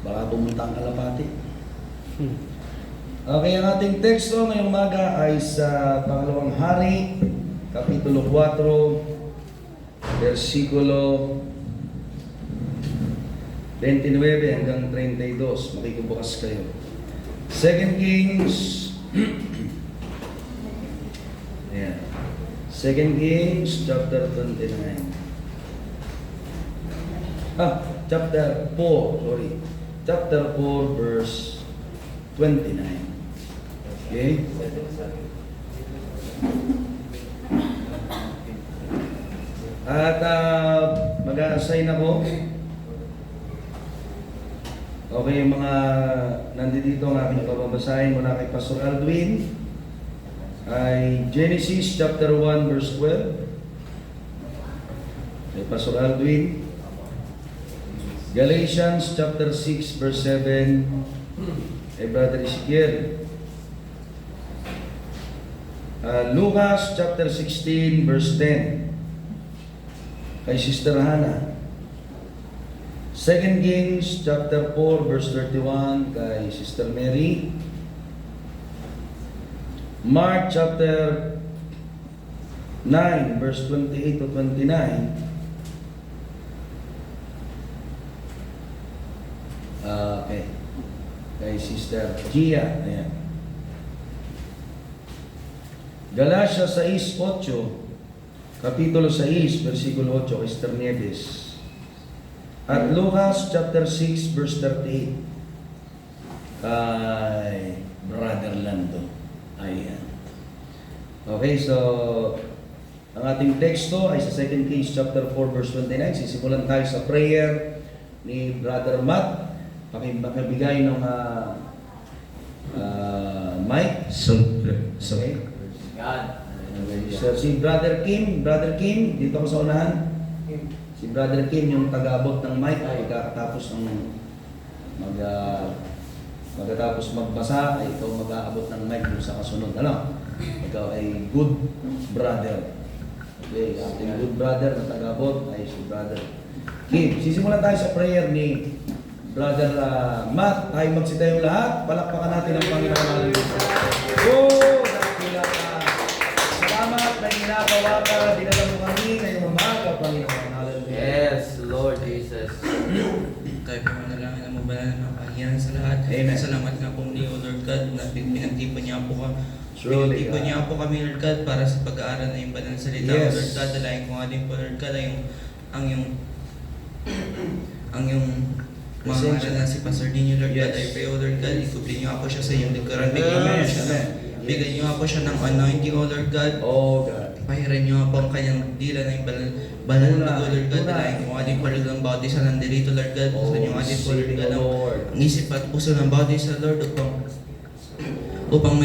Baka pumunta ang kalapati. Okay, ang ating teksto ngayong umaga ay sa Pangalawang Hari, Kapitulo 4, versikulo 29 hanggang 32. Makikibukas kayo. 2 Kings Ayan. 2 Kings chapter 29. Chapter 4, sorry. Chapter 4 verse 29. Okay? At mag-a-assign ako. Okay, yung mga nandito ang aking pababasahin mula kay Pastor Aldwin ay Genesis chapter 1 verse 12 kay Pastor Aldwin, Galatians chapter 6 verse 7 kay Brother Ezekiel, Lucas chapter 16 verse 10 kay Sister Hannah, 2 Kings chapter 4 verse 31 kay Sister Mary, Mark chapter 9 verse 28 to 29 kay Sister Gia. Ayan. Galatia 6:8, Kapitulo 6 versikulo 8 kay Sister Nieves. At Lucas chapter 6 verse 38 kay Brother Lando. Ayan. Okay, so ang ating teksto ay sa 2 Kings chapter 4 verse 29. Sisimulan tayo sa prayer ni Brother Matt. Pakibigay ng mic. Okay. So si Brother Kim, dito ko sa unahan. Si Brother Kim yung taga-abot ng mic ay kakatapos ng magkatapos magbasa ay ikaw mag-aabot ng mic dun sa kasunod. Ano? Ikaw ay good brother. Okay, ating good brother na taga-abot ay si Brother Kim. Sisimulan tayo sa prayer ni Brother Matt. Tayo magsitayo lahat. Palakpakan natin ang Panginoon. Dakila ka. Salamat na ginagawa ka. Dinala mo kami ngayong umaga, Panginoon. Hallelujah. Yes, Lord Jesus. Tayo po manalangin ang mabalaan ng Panginoon sa lahat. Amen. Salamat nga po muli, O Lord God, na pinagtipan niya po kami. Surely, Pinagtipan niya po kami, Lord God, para sa pag-aaral ng iyong banal na salita. Yes. O Lord God, dalayan ko nga din po, Lord God, ang yung mga aral na si Pastor Dino, Lord God. Yes. I pray, O Lord God, ikublin niyo ako siya sa iyong likuran. Bigyan niyo ako siya ng anointing, O Lord God. Oh God. Pahiran niyo po ang kanyang dila na yung banal na dugo, Lord God. Dalayan ko nga din po, Lord, ang bawat isa nandito, Lord God. Gusto niyo nga din po, Lord God, ang isip at puso ng bawat isa, Lord, upang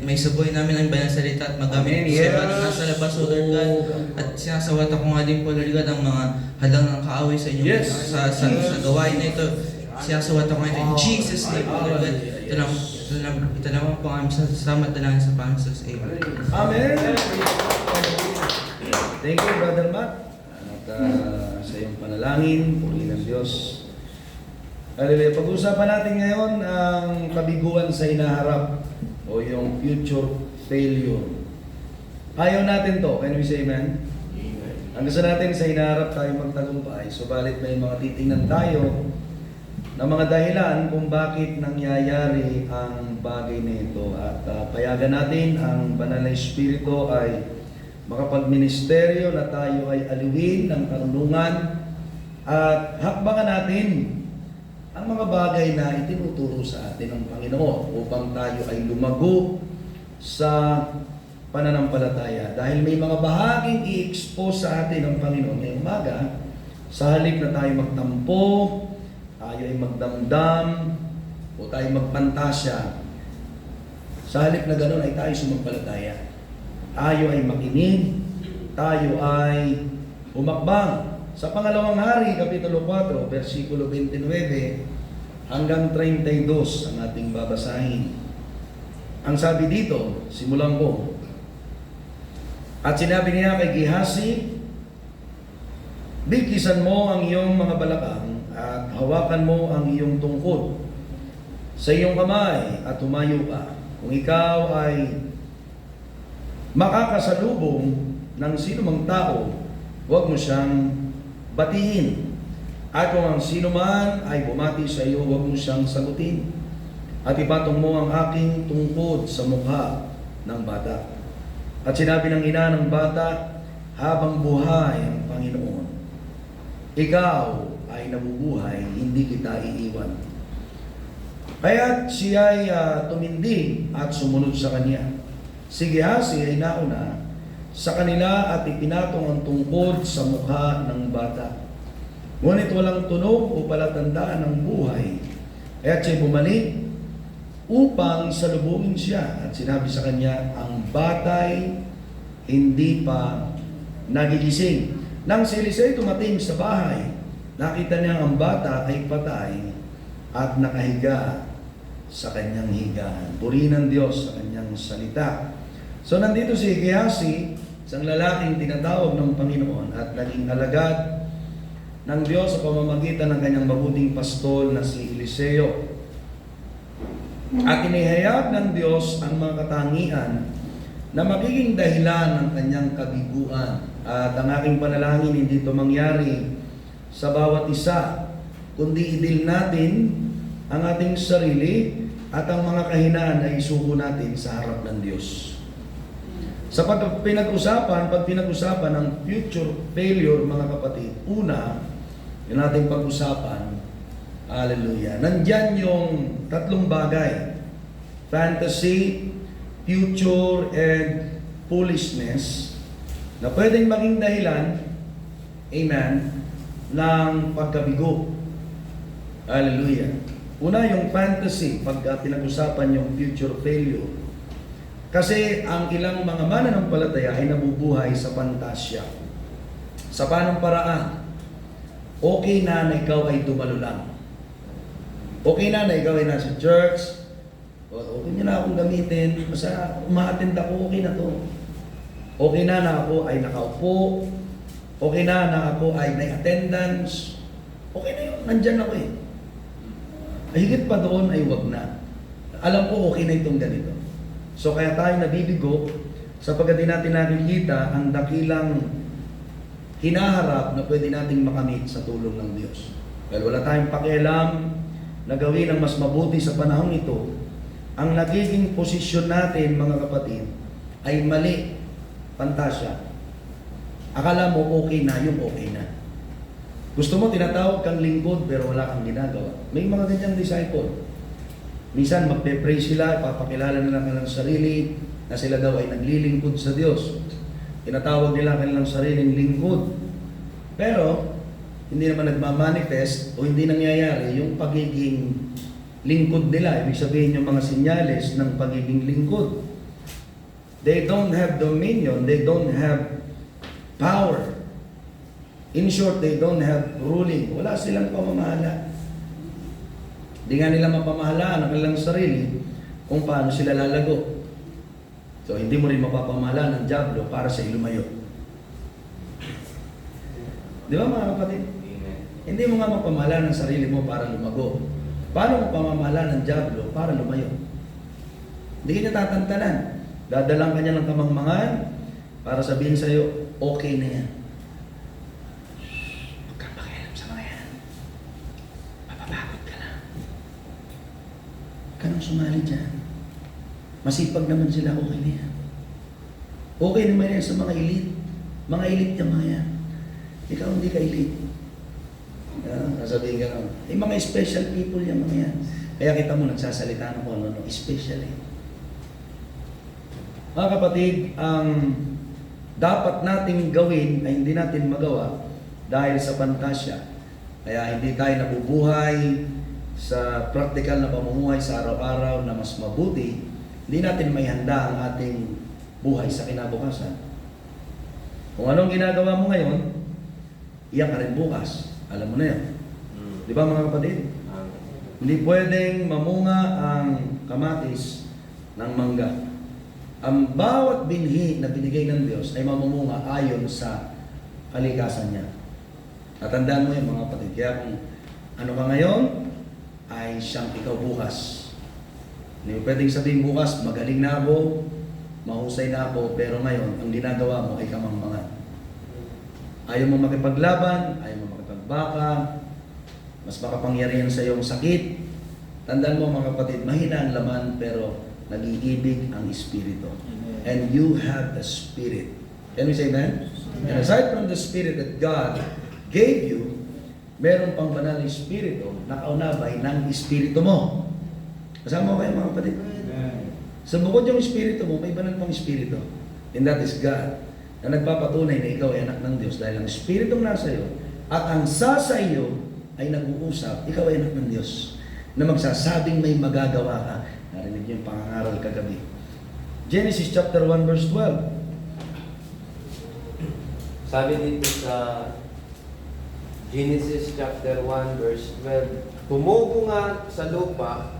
may sabuhay namin ang banal na salita at magamit po sa lahat na nasa labas, O Lord God. At sinasawat ako nga din po, Lord God, ang mga halang ng kaaway sa inyo. Yes. Sa gawain na ito. Sinasawat ako nga ito in Jesus' name, O Lord God. Ito naman po ang salamat na lang sa Panginoon. Amen. Amen. Thank you, Brother Matt. At sa iyong panalangin, purihin ng Diyos. Hallelujah. Pag-usapan natin ngayon ang kabiguan sa inaharap o yung future failure. Ayaw natin to. Can we say amen? Ang gusto natin sa inaharap tayo magtagumpay, subalit may mga titingnan tayo na mga dahilan kung bakit nangyayari ang bagay na ito. At payagan natin ang banal na Espiritu ay makapagministeryo na tayo ay aliwin ng karunungan at hakbangan natin ang mga bagay na itinuturo sa atin ng Panginoon upang tayo ay lumago sa pananampalataya. Dahil may mga bahaging i-expose sa atin ng Panginoon ngayong umaga, sa halip na tayo magtampo, tayo ay magdamdam, o tayo magpantasya. Sa halip na ganoon ay tayo sumampalataya. Tayo ay makinig, tayo ay umakbang. Sa Pangalawang Hari, Kapitulo 4, versikulo 29 hanggang 32 ang ating babasahin. Ang sabi dito, simulan ko. At sinabi niya kay Gehazi, bigkisan mo ang iyong mga balakang hawakan mo ang iyong tungkod sa iyong kamay at tumayo ka. Kung ikaw ay makakasalubong ng sino mang tao, huwag mo siyang batiin. At kung ang sino man ay bumati sa iyo, huwag mo siyang sagutin. At ipatong mo ang aking tungkod sa mukha ng bata. At sinabi ng ina ng bata, habang buhay ang Panginoon, ikaw ay nabubuhay, hindi kita iiwan. Kaya siya ay tumindi at sumunod sa kanya. Si Gehazi ay nauna sa kanila at ipinatong ang tungkod sa mukha ng bata. Ngunit walang tunog o palatandaan ng buhay. Kaya siya bumalik upang salubungin siya. At sinabi sa kanya, ang batay hindi pa nagigising. Nang si Eliseo tumating sa bahay, nakita niya ang bata ay patay at nakahiga sa kanyang higaan. Purihin ng Diyos sa kanyang salita. So nandito si Gehazi, isang lalaking tinatawag ng Panginoon at naging alagad ng Diyos sa pamamagitan ng kanyang mabuting pastol na si Eliseo. At inihayag ng Diyos ang mga katangian na magiging dahilan ng kanyang kabiguan. At ang aking panalangin, hindi ito mangyari sa bawat isa, kundi idil natin ang ating sarili at ang mga kahinaan ay isuko natin sa harap ng Diyos. Sa pag pinag-usapan ng future failure, mga kapatid, una, yung ating pag-usapan, hallelujah, nandyan yung tatlong bagay: fantasy, future, and foolishness, na pwedeng maging dahilan, amen, ng pagkabigo. Hallelujah. Una, yung fantasy, pag pinag-usapan yung future failure. Kasi ang ilang mga mananampalataya ay nabubuhay sa pantasya. Sa panong paraan, okay na ikaw ay dumalo lang. Okay na ikaw ay nasa church, okay niyo na akong gamitin, basta umaattend ako, okay na to. Okay na ako ay nakaupo, okay na ako ay may attendance, okay na yun, nandyan ako eh. Higit pa doon ay wag na. Alam ko okay na itong ganito. So kaya tayo nabibigo sapagkat di natin nakikita ang dakilang hinaharap na pwede nating makamit sa tulong ng Diyos. Dahil wala tayong pakialam na gawin ang mas mabuti sa panahon ito, ang nagiging posisyon natin, mga kapatid, ay mali, pantasya. Akala mo okay na, yung okay na. Gusto mo tinatawag kang lingkod pero wala kang ginagawa. May mga ganyang disciple. Minsan magpe-pray sila, papakilala nila kanilang sarili na sila daw ay naglilingkod sa Diyos. Tinatawag nila kanilang sariling lingkod. Pero hindi naman nagmamanifest o hindi nangyayari yung pagiging lingkod nila. Ibig sabihin yung mga sinyales ng pagiging lingkod. They don't have dominion, they don't have power. In short, they don't have ruling. Wala silang pamamahala. Hindi nga nila mapamahalaan ang kanilang sarili kung paano sila lalago. So, hindi mo rin mapapamahalaan ng diablo para sa ilumayo. Di ba, mga kapatid? Hindi mo nga mapamahalaan ang sarili mo para lumago. Paano mo pamamahalaan ng diablo para lumayo? Hindi kanya tatantanan. Dadalang kanya ng kamangmangan para sabihin sa iyo, okay na yan. Huwag kang pakialam sa mga yan. Mapapagod ka lang. Huwag ka nang sumali dyan. Masipag naman sila, okay na yan. Okay naman yan sa mga elite. Mga elite yung mga yan. Ikaw hindi ka elite. Sasabihin ka naman, mga special people yung mga yan. Kaya kita mo nagsasalita ng kung ano, special eh. Mga kapatid, ang dapat nating gawin ay hindi natin magawa dahil sa pantasya. Kaya hindi tayo nabubuhay sa practical na pamumuhay sa araw-araw na mas mabuti. Hindi natin may handa ang ating buhay sa kinabukasan. Kung anong ginagawa mo ngayon, iyan ka rin bukas. Alam mo na yan. Di ba, mga kapatid? Hindi pwedeng mamunga ang kamatis ng mangga. Ang bawat binhi na binigay ng Diyos ay mamumunga ayon sa kalikasan niya. At tandaan mo yan, mga kapatid. Kaya kung Ano ka ngayon, ay siyang ikaw bukas. Hindi mo pwedeng sabihin bukas, magaling na ako, mahusay na ako, pero ngayon, ang ginagawa mo ay kamangmangan. Ayaw mo makipaglaban, ayaw mo makipagbaka, mas makapangyarihan sa iyong sakit. Tandaan mo mga kapatid, mahina ang laman, pero nag-iibig ang Espiritu. And you have the Spirit. Can we say amen? And aside from the Spirit that God gave you, meron pang banal na Espiritu na kaunabay ng Espiritu mo. Kasama mo kayo mga kapatid? Sa bukod yung Espiritu mo, may banal pang Espiritu. And that is God. Na nagpapatunay na ikaw ay anak ng Diyos dahil ang Espiritu nasa iyo at ang sa iyo ay nag-uusap, ikaw ay anak ng Diyos na magsasabing may magagawa ka. Narinig niyo yung pangangaral kagabi. Genesis chapter 1 verse 12. Sabi dito sa Genesis chapter 1 verse 12, tumubo nga sa lupa.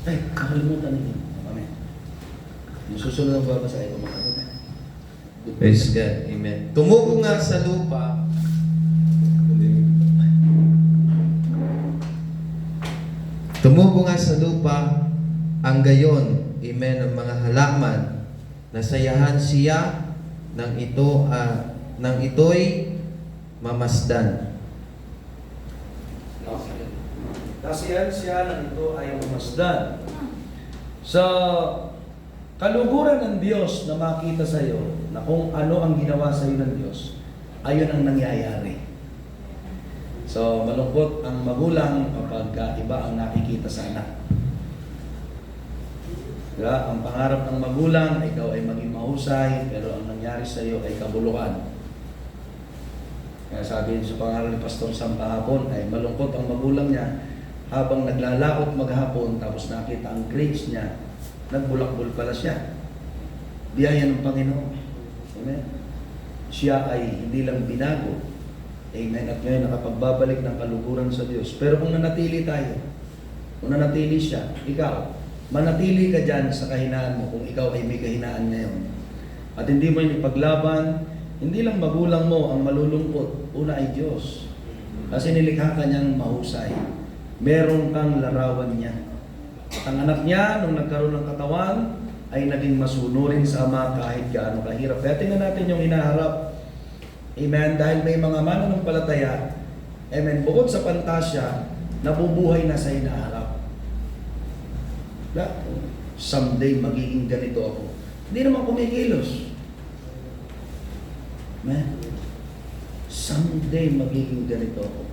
Ay, nakalimutan ninyo. Amen. Yung susunod ang babasahin ko mga kapatid. Praise God. Amen. Tumubo nga sa lupa. Tumubo nga sa lupa ang gayon, amen, ng mga halaman. Nasayahan siya nang ito'y mamasdan. Kasiyahan siya ng ito ay mamasdan. Sa kaluguran ng Diyos na makita sa iyo na kung ano ang ginawa sa iyo ng Diyos, ayon ang nangyayari. So, malungkot ang magulang kapag iba ang nakikita sa anak. Diba? Ang pangarap ng magulang, ikaw ay maging mahusay, pero ang nangyari sa iyo ay kabulukan. Kaya sabi sa pangaral ni Pastor Sam kahapon, ay malungkot ang magulang niya habang naglalaot maghapon, tapos nakita ang grades niya, nagbulakbol pala siya. Biyaya ng Panginoon. Amen? Siya ay hindi lang binago. Amen. At ngayon nakapagbabalik ng kaluguran sa Diyos. Pero kung nanatili tayo, kung nanatili siya, ikaw, manatili ka dyan sa kahinaan mo kung ikaw ay may kahinaan ngayon. At hindi mo yung ipaglaban, hindi lang magulang mo ang malulungkot, una ay Diyos. Kasi nilikha ka niyang mahusay. Meron kang larawan niya. At ang anak niya, nung nagkaroon ng katawan, ay naging masunurin sa Ama kahit gaano kahirap. Kaya tingnan natin yung hinaharap. Amen. Dahil may mga mananampalataya, amen, bukod sa pantasya, nabubuhay na sa hinaharap. Someday magiging ganito ako. Hindi naman kumikilos. Amen. Someday magiging ganito ako.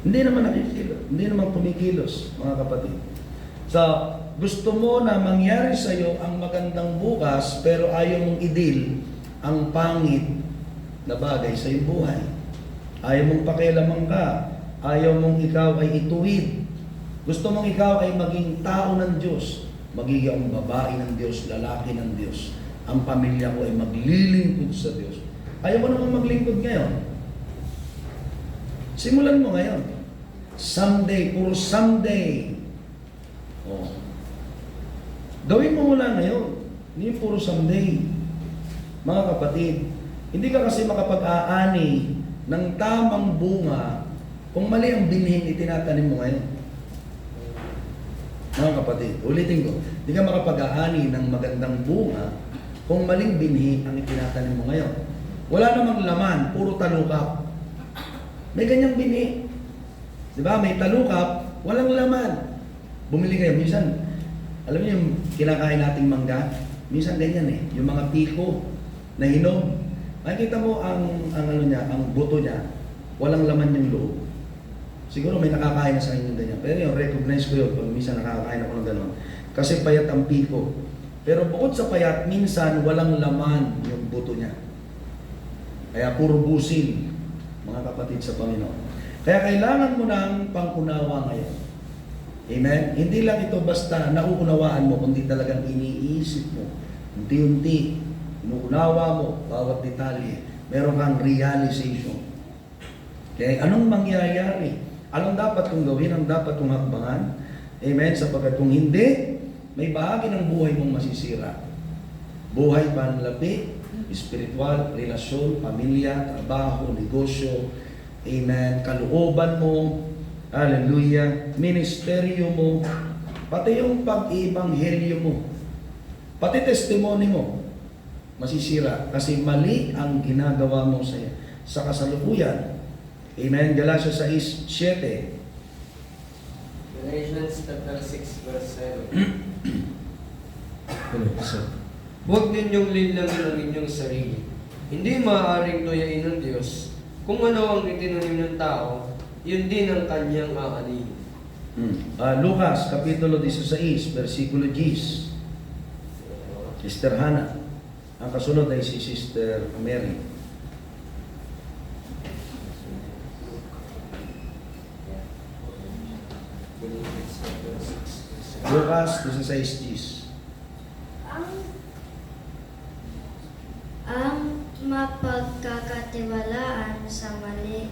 Hindi naman nakikilos. Hindi naman kumikilos, mga kapatid. So, gusto mo na mangyari sa iyo ang magandang bukas, pero ayaw mong idil ang pangit na bagay sa iyong buhay. Ayaw mong pakialaman ka. Ayaw mong ikaw ay ituwid. Gusto mong ikaw ay maging tao ng Diyos. Magiging babae ng Diyos, lalaki ng Diyos. Ang pamilya ko ay maglilingkod sa Diyos. Ayaw mo naman maglingkod ngayon. Simulan mo ngayon. Someday, puro someday. Oh. Gawin mo mula ngayon. Hindi puro someday. Mga kapatid, hindi ka kasi makapag-aani ng tamang bunga kung mali ang binhing itinatanim mo ngayon. Mga kapatid, ulitin ko, hindi ka makapag-aani ng magandang bunga kung maling binhi ang itinatanim mo ngayon. Wala namang laman, puro talukap. May ganyang binhi. Diba? May talukap, walang laman. Bumili kayo, minsan, alam niyo yung kinakain nating mangga, minsan ganyan eh, yung mga piko na hinog. Makikita mo ang ano niya, ang buto niya, walang laman yung loob. Siguro may nakakain na sa inyo ganyan. Pero yun, recognize ko yun pag minsan nakakain ako ng gano'n. Kasi payat ang piko. Pero bukod sa payat, minsan walang laman yung buto niya. Kaya puro busil, mga kapatid sa Panginoon. Kaya kailangan mo ng pang-unawa ngayon. Amen? Hindi lang ito basta nauunawaan mo, kundi talagang iniisip mo. Unti-unti, inuunawa mo, bawat detalye. Meron kang realization. Okay? Anong mangyayari? Anong dapat kong gawin? Anong dapat kong hakbangan? Amen? Sapagkat kung hindi, may bahagi ng buhay mong masisira. Buhay panlapi, espiritual, relasyon, pamilya, trabaho, negosyo. amen, kalooban mo, hallelujah, ministeryo mo, pati yung pag-ibanghelyo mo, pati testimony mo, masisira kasi mali ang ginagawa mo sa kasalukuyan. Amen. Galatians 6:7. Galatians chapter 6 verse 7. So, Huwag ninyong linlangin ang inyong sarili. Hindi maaaring tuyain ng Diyos. Kung ano ang itinanim ng tao, yun din ang kanyang aanihin. Lucas Kapitulo 16, versikulo 10. Sister Hannah. Ang kasunod ay si Sister Mary. Galatians chapter 6 verse 7. Lucas 16:10. Ang mapagkakatiwalaan sa maliit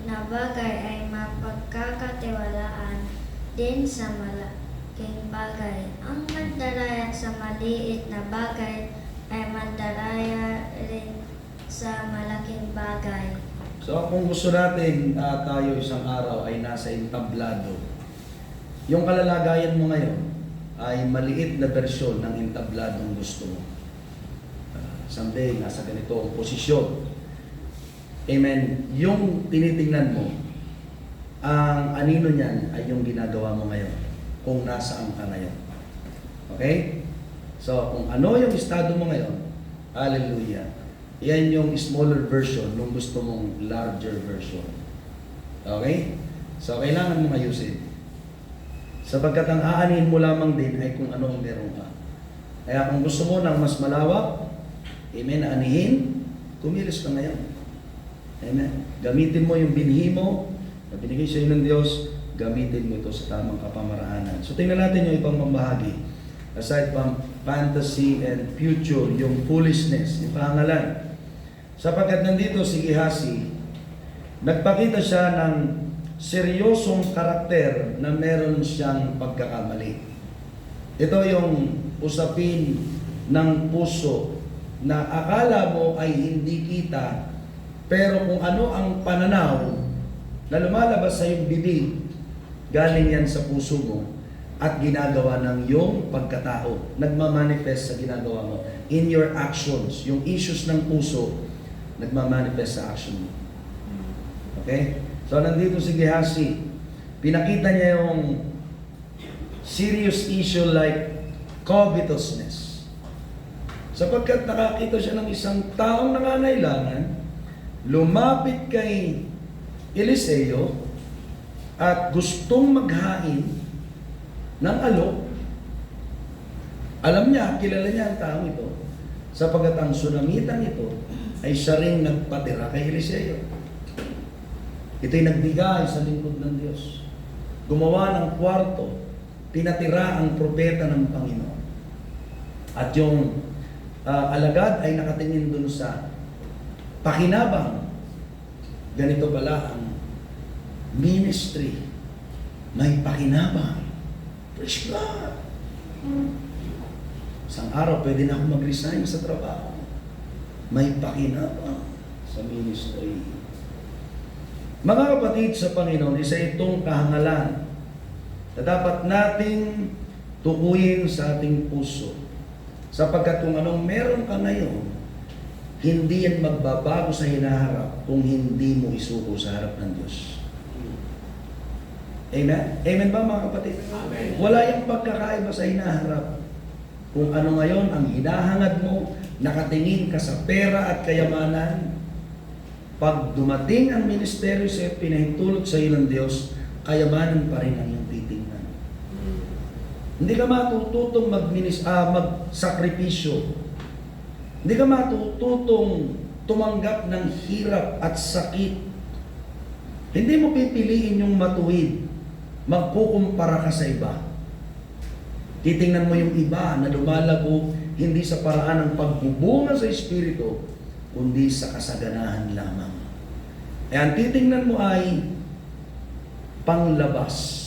na bagay ay mapagkakatiwalaan din sa malaking bagay. Ang mandaraya sa maliit na bagay ay mandaraya rin sa malaking bagay. So kung gusto natin tayo isang araw ay nasa entablado, yung kalalagayan mo ngayon ay maliit na bersyon ng entabladong gusto mo. Someday, nasa ganito ang posisyon. Amen. Yung tinitingnan mo, ang anino niyan ay yung ginagawa mo ngayon, kung nasaan ka ngayon. Okay? So, kung ano yung estado mo ngayon, hallelujah, yan yung smaller version nung gusto mong larger version. Okay? So, kailangan mong ayusin. Sapagkat ang aanin mo lamang din ay kung ano ang meron ka. Kaya kung gusto mo ng mas malawak, amen, anihin, kumilos ka ngayon. Amen. Gamitin mo yung binhi mo na binigay sa iyo ng Diyos, gamitin mo ito sa tamang kapamaraanan. So tingnan natin yung ibang mambahagi. Aside from fantasy and future, yung foolishness, yung pahangalan. Sapagkat nandito si Gehazi, nagpakita siya ng seryosong karakter na meron siyang pagkakamali. Ito yung usapin ng puso na akala mo ay hindi kita, pero kung ano ang pananaw na lumalabas sa iyong bibig, galing yan sa puso mo at ginagawa ng iyong pagkatao. Nagmamanifest sa ginagawa mo. In your actions, yung issues ng puso, nagmamanifest sa action mo. Okay? So nandito si Gehazi, pinakita niya yung serious issue like covetousness. Sapagkat nakakita siya ng isang taong nangangailangan, lumapit kay Eliseo at gustong maghain ng alok. Alam niya, kilala niya ang taong ito, sapagkat ang sunamitan ito ay siya rin nagpatira kay Eliseo. Ito'y nagbigay sa lingkod ng Diyos. Gumawa ng kwarto, tinatira ang propeta ng Panginoon. At yung alagad ay nakatingin dun sa pakinabang. Ganito pala ang ministry. May pakinabang. Praise God! Isang araw, pwede na ako mag-resign sa trabaho. May pakinabang sa ministry. Mga kapatid sa Panginoon, isa itong kahangalan na dapat nating tukuyin sa ating puso. Sapagkat kung anong meron ka ngayon, hindi yan magbabago sa hinaharap kung hindi mo isuko sa harap ng Diyos. Amen? Amen ba mga kapatid? Amen. Wala yung pagkakaiba sa hinaharap. Kung ano ngayon ang hinahangad mo, nakatingin ka sa pera at kayamanan, pag dumating ang ministeryo sa pinahintulot sa iyo ng Diyos, kayamanan pa rin ang iyong titingnan. Hindi ka matututong magsakripisyo. Hindi ka matututong tumanggap ng hirap at sakit. Hindi mo pipiliin yung matuwid. Magkukumpara ka sa iba. Titingnan mo yung iba na lumalago hindi sa paraan ng pagbubunga sa Espiritu, kundi sa kasaganahan lamang. Kaya ang titingnan mo ay panglabas,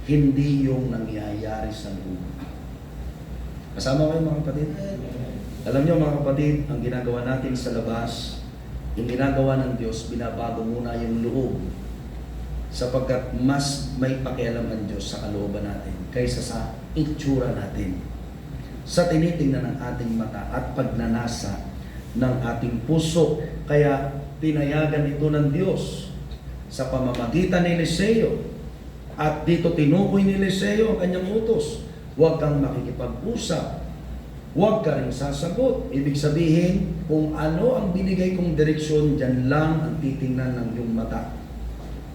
hindi yung nangyayari sa loob. Kasama kayo mga kapatid? Alam niyo mga kapatid, ang ginagawa natin sa labas yung ginagawa ng Diyos, binabago muna yung loob. Sapagkat mas may pakialam ang Diyos sa kalooban natin kaysa sa itsura natin. Sa tinitingnan ng ating mata at pagnanasa ng ating puso. Kaya pinayagan ito ng Diyos sa pamamagitan ni Eliseo. At dito tinukoy ni Eliseo ang kanyang utos. Huwag kang makikipag-usap. Huwag ka rin sasagot. Ibig sabihin, kung ano ang binigay kong direksyon, dyan lang ang titingnan ng iyong mata.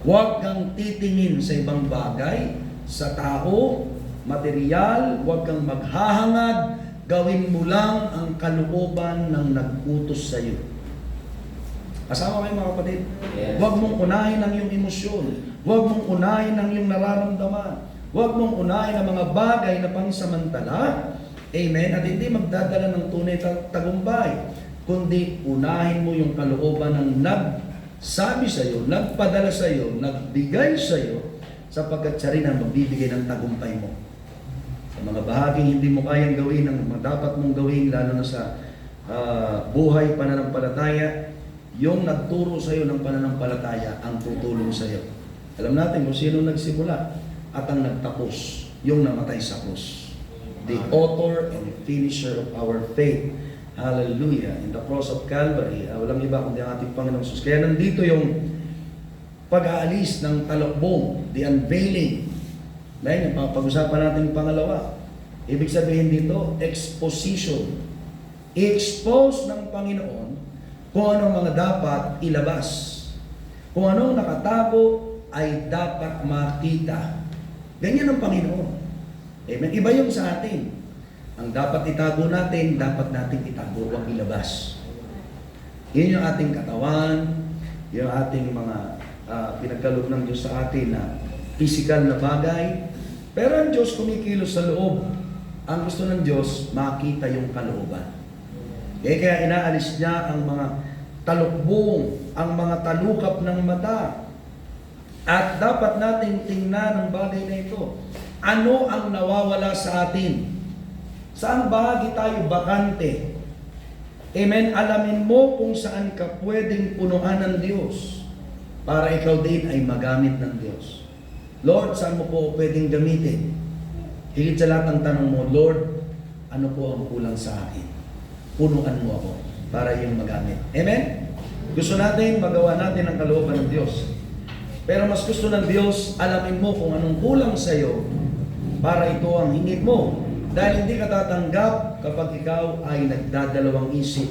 Huwag kang titingin sa ibang bagay, sa tao, material, huwag kang maghahangad, gawin mo lang ang kalooban ng nag-utos sa iyo. Kasama kayo mga kapatid? Yes. Huwag mong unahin ang iyong emosyon. Huwag mong unahin ang iyong nararamdaman. Huwag mong unahin ang mga bagay na pangsamantala. Amen? At hindi magdadala ng tunay tagumpay. Kundi unahin mo yung kalooban ng nagsabi sa iyo, nagpadala sa iyo, nagbigay sa iyo, sapagkat siya rin ang magbibigay ng tagumpay mo. Sa mga bahaging hindi mo kayang gawin, ang dapat mong gawin, lalo na sa buhay pananampalataya, yung nagturo sa iyo ng pananampalataya ang tutulong sa iyo. Alam natin kung sino nagsimula at ang nagtapos, yung namatay sa krus. The author and finisher of our faith. Hallelujah. In the cross of Calvary, walang iba kundi ang ating Panginoong Jesus. Kaya nandito yung pag-aalis ng talokbong, the unveiling. Dahil pag-usapan natin yung pangalawa. Ibig sabihin dito, exposition. I-expose ng Panginoon kung anong mga dapat ilabas. Kung anong nakatago ay dapat makita. Ganyan ang Panginoon. Amen. Iba yung sa atin. Ang dapat itago natin, dapat natin itago, huwag ilabas. Yun yung ating katawan, yung ating mga pinagkaloob ng Diyos sa atin na physical na bagay. Pero ang Diyos kumikilos sa loob. Ang gusto ng Diyos, makita yung kalooban. Kaya inaalis niya ang mga talukbong, ang mga talukap ng mata. At dapat natin tingnan ang bagay na ito. Ano ang nawawala sa atin? Saan bahagi tayo bakante? Amen? Alamin mo kung saan ka pwedeng punuan ng Diyos para ikaw din ay magamit ng Diyos. Lord, saan mo po pwedeng gamitin? Higit sa lahat ang tanong mo, Lord, ano po ang kulang sa akin? Punuan mo ako para yung magamit. Amen? Gusto natin magawa natin ang kalooban ng Diyos. Pero mas gusto ng Diyos, alamin mo kung anong kulang sa iyo para ito ang hingit mo. Dahil hindi ka tatanggap kapag ikaw ay nagdadalawang isip.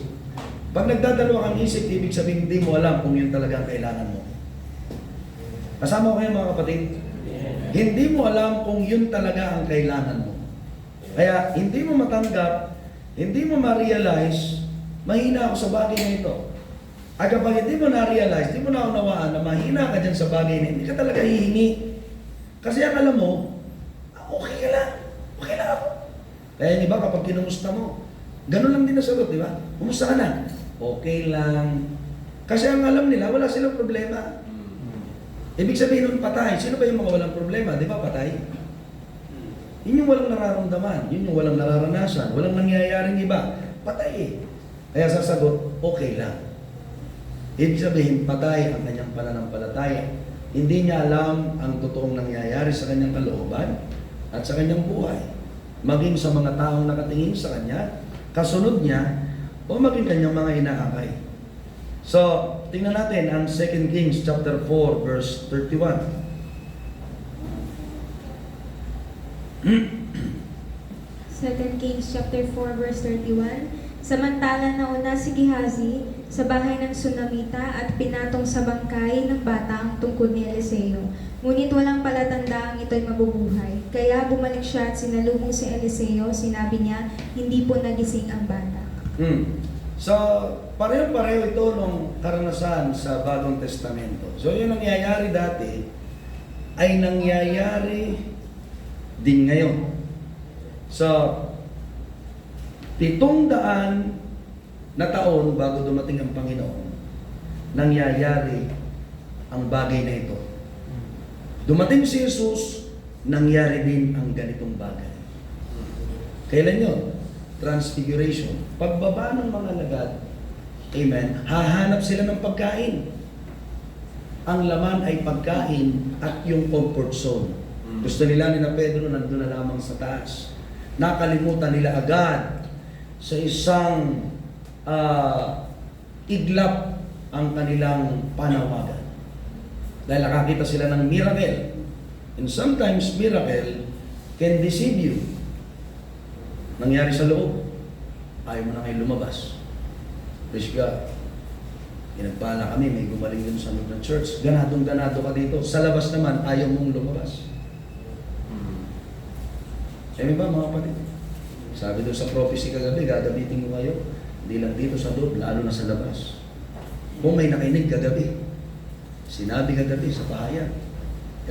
Pag nagdadalawang isip, ibig sabihin hindi mo alam kung yun talaga ang kailangan mo. Kasama ko kayo mga kapatid? Hindi mo alam kung yun talaga ang kailangan mo. Kaya hindi mo matanggap, hindi mo ma-realize, mahina ako sa bagay na ito. At kapag hindi mo na-realize, hindi mo naunawaan na mahina ka dyan sa bagay na hindi ka talaga hihingi. Kasi ang alam mo, okay ka lang. Okay lang ako. Kaya yung iba kapag kinumusta mo, ganun lang din nasagot, di ba? Kumusta ka na? Okay lang. Kasi ang alam nila, wala silang problema. Ibig sabihin nun patay. Sino ba yung mga walang problema? Di ba patay? Yun yung walang nararamdaman. Yun yung walang nararanasan. Walang nangyayaring iba. Patay eh. Kaya sasagot, okay lang. Ibig sabihin, patay ang kanyang pananampalataya. Hindi niya alam ang totoong nangyayari sa kanyang kalooban at sa kanyang buhay. Maging sa mga taong nakatingin sa kanya, kasunod niya, o maging kanyang mga inaakay. So, tingnan natin ang 2 Kings chapter 4 verse 31. 2 Kings chapter 4 verse 31. Samantala nauna si Gehazi sa bahay ng Sunamita at pinatong sa bangkay ng bata ang tungkod ni Eliseo. Ngunit walang palatandaang ito'y mabubuhay. Kaya bumalik siya at sinalubong si Eliseo. Sinabi niya, hindi po nagising ang bata. So, pareho-pareho ito nung karanasan sa Bagong Testamento. So, yung nangyayari dati ay nangyayari din ngayon. So, 700 na taon bago dumating ang Panginoon, nangyayari ang bagay na ito. Dumating si Jesus, nangyari din ang ganitong bagay. Kailan yun? Transfiguration. Pagbaba ng mga lagad, Amen. Hahanap sila ng pagkain. Ang laman ay pagkain at yung comfort zone. Gusto nila ni na Pedro nandun na lamang sa taas. Nakalimutan nila agad sa isang iglap ang kanilang panawagan. Dahil nakakita sila ng miracle. And sometimes miracle can deceive you. Nangyari sa loob, ayaw mo na kayo lumabas. Praise God. Pinagpala kami, may gumaling dun sa loob ng church. Ganadong-ganado ka dito. Sa labas naman, ayaw mong lumabas. Sabi ba mga kapatid? Sabi doon sa prophecy kagabi, gagamitin ko kayo. Hindi lang dito sa loob, lalo na sa labas. Kung may nakinig kagabi, sinabi kagabi sa pahayag,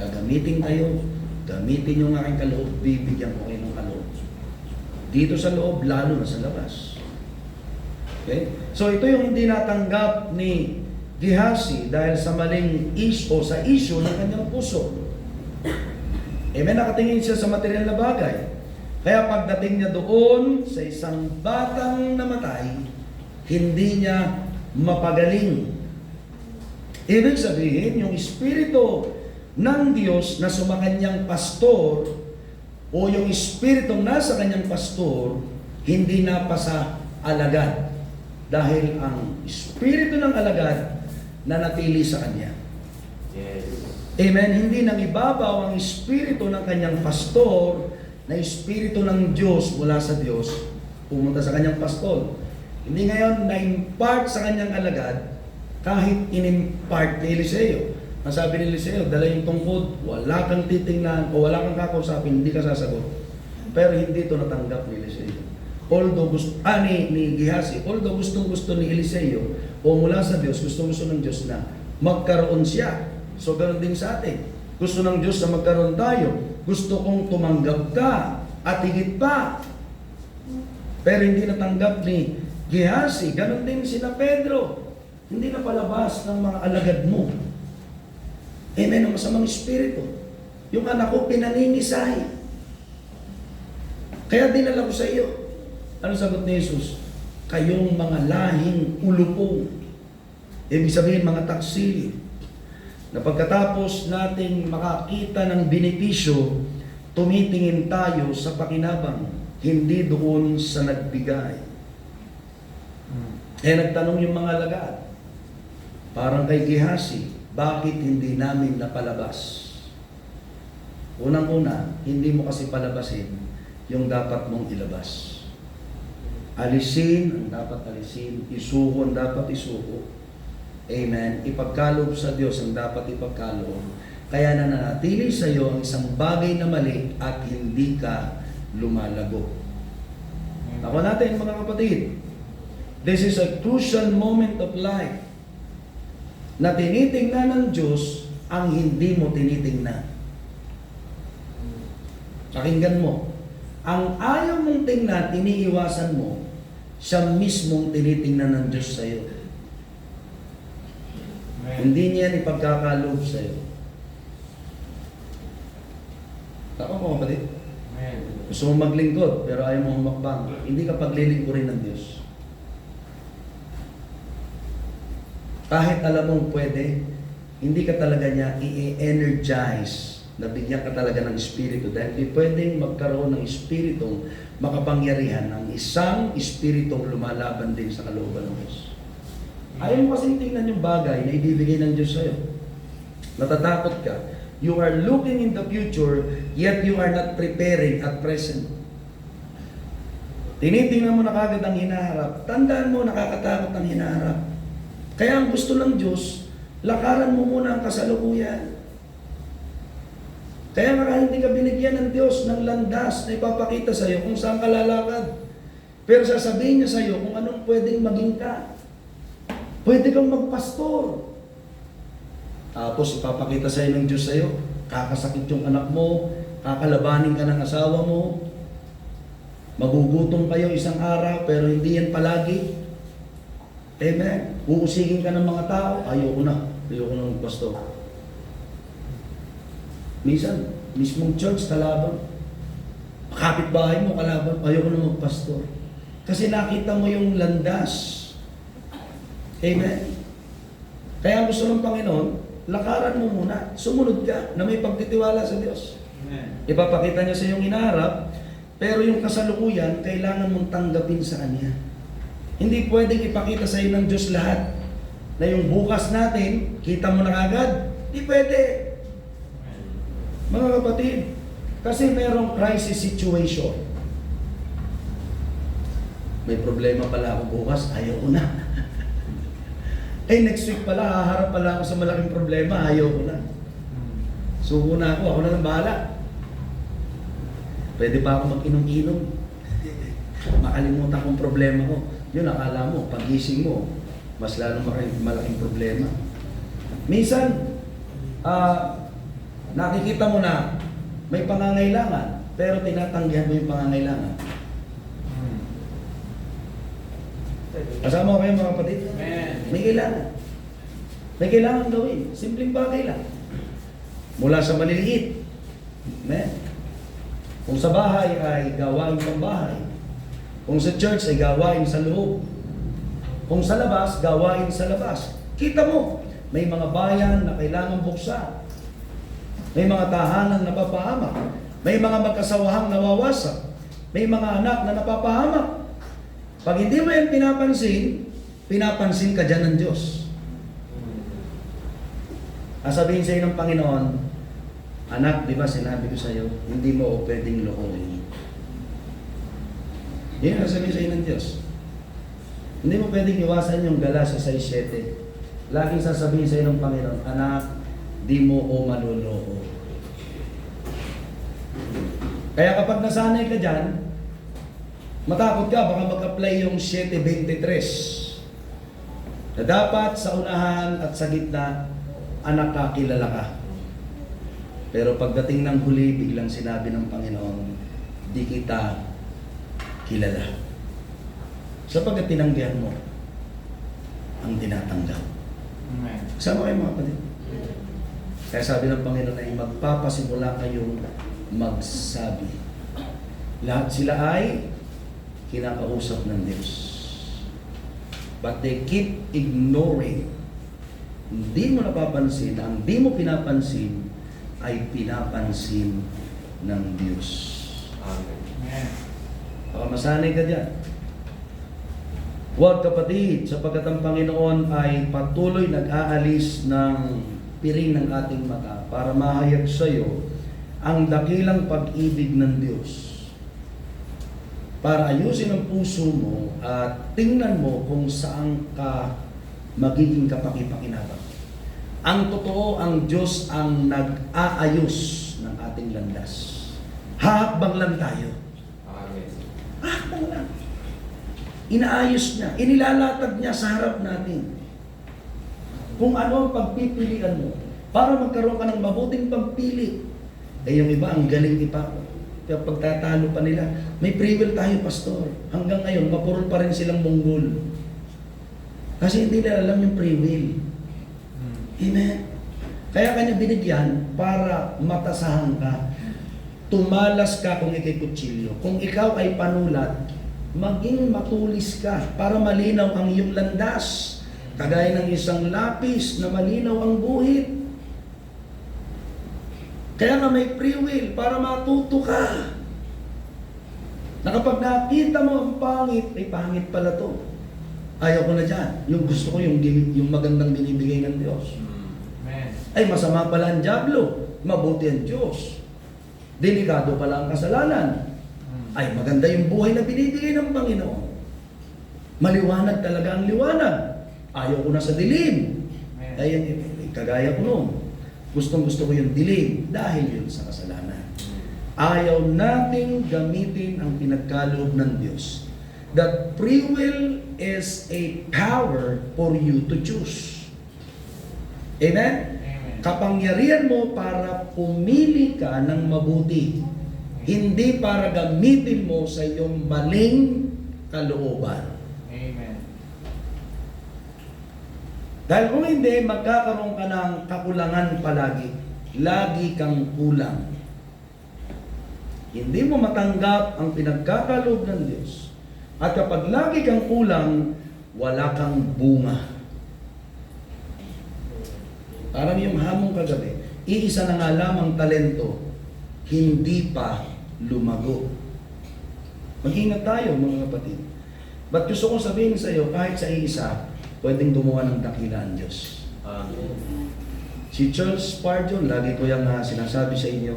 gagamitin kayo, gamitin yung aking kaloob, bibigyan ko kayo ng kaloob. Dito sa loob, lalo na sa labas. Okay? So ito yung hindi natanggap ni Gehazi dahil sa maling sa issue ng kanyang puso. Amen, nakatingin siya sa material na bagay. Kaya pagdating niya doon sa isang batang namatay, hindi niya mapagaling. Ibig sabihin, yung espiritu ng Diyos na sumakanyang pastor o yung espiritong nasa kanyang pastor, hindi napasa alagad. Dahil ang espiritu ng alagad nanatili sa kanya. Yes. Amen. Hindi nang ibabaw ang espiritu ng kanyang pastor na espiritu ng Diyos mula sa Diyos pumunta sa kanyang pastor. Hindi ngayon na-impart sa kanyang alagad kahit in-impart kay Eliseo. Ang sabi ni Eliseo, dala yung tungkod, wala kang titingnan o wala kang kakausapin, hindi ka sasagot. Pero hindi ito natanggap ni Eliseo. Although ni Gehazi, although gustong-gusto ni Eliseo o mula sa Diyos, gustong-gusto ng Diyos na magkaroon siya. So ganoon din sa atin. Gusto ng Diyos na magkaroon tayo. Gusto kong tumanggap ka at higit pa. Pero hindi natanggap ni Gehazi. Ganoon din sina Pedro. Hindi na palabas ng mga alagad mo. Amen, ang masamang espiritu. Yung anak ko pinaninisay. Kaya dinala ko sa iyo. Ano sagot ni Jesus? Kayong mga lahing ulupong. Ibig sabihin mga taksili. Na pagkatapos nating makakita ng benepisyo, tumitingin tayo sa pakinabang, hindi doon sa nagbigay. Kaya nagtanong yung mga alagad, parang kay Gehazi, bakit hindi namin napalabas? Unang-una, hindi mo kasi palabasin yung dapat mong ilabas. Alisin ang dapat alisin, isuko ang dapat isuko. Amen. Ipagkaloob sa Diyos ang dapat ipagkaloob. Kaya nananatili sa iyo ang isang bagay na mali at hindi ka lumalago. Ako natin mga kapatid, this is a crucial moment of life na tinitingnan ng Diyos ang hindi mo tinitingnan. Pakinggan mo. Ang ayaw mong tingnan, iniiwasan mo, siya mismong tinitingnan ng Diyos sa iyo. Hindi niya ipagkakaloob sa iyo. Tama mo kapatid? Gusto mo maglingkod, pero ayaw mo humakbang. Hindi ka paglilingkurin ng Diyos. Kahit alam mong pwede, hindi ka talaga niya i-energize. Nabigyan ka talaga ng espiritu dahil di pwedeng magkaroon ng espiritong makapangyarihan ng isang espiritong lumalaban din sa kalooban ng Diyos. Ayaw mo kasing tingnan yung bagay na ibibigay ng Diyos sa'yo. Natatakot ka. You are looking in the future, yet you are not preparing at present. Tinitingnan mo na kagad ang hinaharap. Tandaan mo, nakakatakot ang hinaharap. Kaya ang gusto ng Diyos, lakaran mo muna ang kasalukuyan. Kaya nga hindi ka binigyan ng Diyos ng landas na ipapakita sa iyo kung saan ka lalakad. Pero sasabihin niya sa iyo kung anong pwedeng maging ka. Pwede kang magpastor. Tapos ipapakita sa iyo ng Diyos sa iyo, kakasakit yung anak mo, kakalabanin ka ng asawa mo, magugutom kayo isang araw pero hindi yan palagi. Amen. Uusigin ka ng mga tao, ayoko na magpastor. Minsan, mismong church, kalaban. Kapitbahay mo, kalaban. Ayoko na magpastor. Kasi nakita mo yung landas. Amen? Kaya ang gusto ng Panginoon, lakaran mo muna, sumunod ka na may pagtitiwala sa Diyos. Ipapakita niya sa iyong inaharap, pero yung kasalukuyan, kailangan mong tanggapin sa Kanya. Hindi pwedeng ipakita sa iyo ng Diyos lahat na yung bukas natin, kita mo na agad. Hindi pwede. Mga kapatid, kasi merong crisis situation. May problema pala ako bukas, ayaw ko na. Next week pala, haharap pala ako sa malaking problema, ayaw ko na. Suko na ako na lang bahala. Pwede pa ako mag-inom-inom. Makalimutan kong problema ko. Yun, akala mo, pagising mo, mas lalong malaking problema. Minsan, nakikita mo na may pangangailangan, pero tinatanggihan mo yung pangangailangan. Kasama ko kayo mga kapatid? May kailangan. May kailangan gawin. Simpleng bagay lang. Mula sa maliliit. Kung sa bahay ay gawain pang bahay. Kung sa church ay gawain sa loob. Kung sa labas, gawain sa labas. Kita mo, may mga bayan na kailangan buksan. May mga tahanan na napapahamak. May mga magkasawahang nawawasak. May mga anak na napapahamak. Pag hindi mo yan pinapansin ka dyan ng Diyos. Sabihin sa iyo ng Panginoon, anak, di ba sinabi ko sa iyo, hindi mo o pwedeng lokohin. Yan ang sabihin sa iyo ng Diyos. Hindi mo pwedeng iwasan yung Galatia 6:7. Laging sasabihin sa iyo ng Panginoon, anak, di mo o maluloko. Kaya kapag nasanay ka dyan, matakot ka, baka mag-apply yung 7:23. Na dapat sa unahan at sa gitna, anak ka, kilala ka. Pero pagdating ng huli, biglang sinabi ng Panginoon, di kita kilala. Sapagkat tinanggihan mo ang tinatanggap. Kasama kayo mga kapatid? Kaya sabi ng Panginoon ay magpapasimula kayong magsabi. Lahat sila ay kinakausap ng Diyos. But they keep ignoring. Hindi mo napapansin, ang di mo pinapansin ay pinapansin ng Diyos. Amen. Baka masanay ka dyan. Huwag kapatid, sapagkat ang Panginoon ay patuloy nag-aalis ng piring ng ating mata para mahayag sa iyo ang dakilang pag-ibig ng Diyos. Para ayusin ang puso mo at tingnan mo kung saan ka magiging kapaki-pakinabang. Ang totoo, ang Diyos ang nag-aayos ng ating landas. Hahakbang lang tayo. Amen. Hahakbang lang. Inaayos niya, inilalatag niya sa harap natin. Kung ano ang pagpipilian mo, para magkaroon ka ng mabuting pagpili. Yung iba, ang galing ipa. Kaya pagtatalo pa nila, may free will tayo, pastor. Hanggang ngayon, mapurol pa rin silang Monggol. Kasi hindi nila alam yung free will. Amen. Kaya kanya binigyan para matasahan ka. Tumalas ka kung ikay kutsilyo. Kung ikaw ay panulat, maging matulis ka para malinaw ang iyong landas. Kagaya ng isang lapis na malinaw ang guhit. Kaya nga may free will para matuto ka. Na kapag nakita mo ang pangit, ay pangit pala to. Ayaw ko na dyan. Yung gusto ko yung magandang binibigay ng Diyos. Amen. Ay masama pala ang dyablo, mabuti ang Diyos. Delikado pala ang kasalanan. Ay maganda yung buhay na binibigay ng Panginoon. Maliwanag talaga ang liwanag. Ayaw ko na sa dilim. Ay kagaya ko noon. Gustong-gusto ko yung dilim dahil yun sa kasalanan. Ayaw nating gamitin ang pinagkaloob ng Diyos. That free will is a power for you to choose. Amen? Kapangyarihan mo para pumili ka ng mabuti. Hindi para gamitin mo sa iyong maling kalooban. Amen. Dahil kung hindi, magkakaroon ka ng kakulangan palagi. Lagi kang kulang. Hindi mo matanggap ang pinagkakaloob ng Diyos. At kapag lagi kang kulang, wala kang bunga. Parang yung hamon kagabi, iisa na nga lamang talento, hindi pa lumago. Mag-ingat tayo mga kapatid. Ba't gusto kong sabihin sa iyo, kahit sa iisa, pwedeng gumawa ng dakila ang Diyos. Si Charles Spurgeon, lagi ko yung sinasabi sa inyo,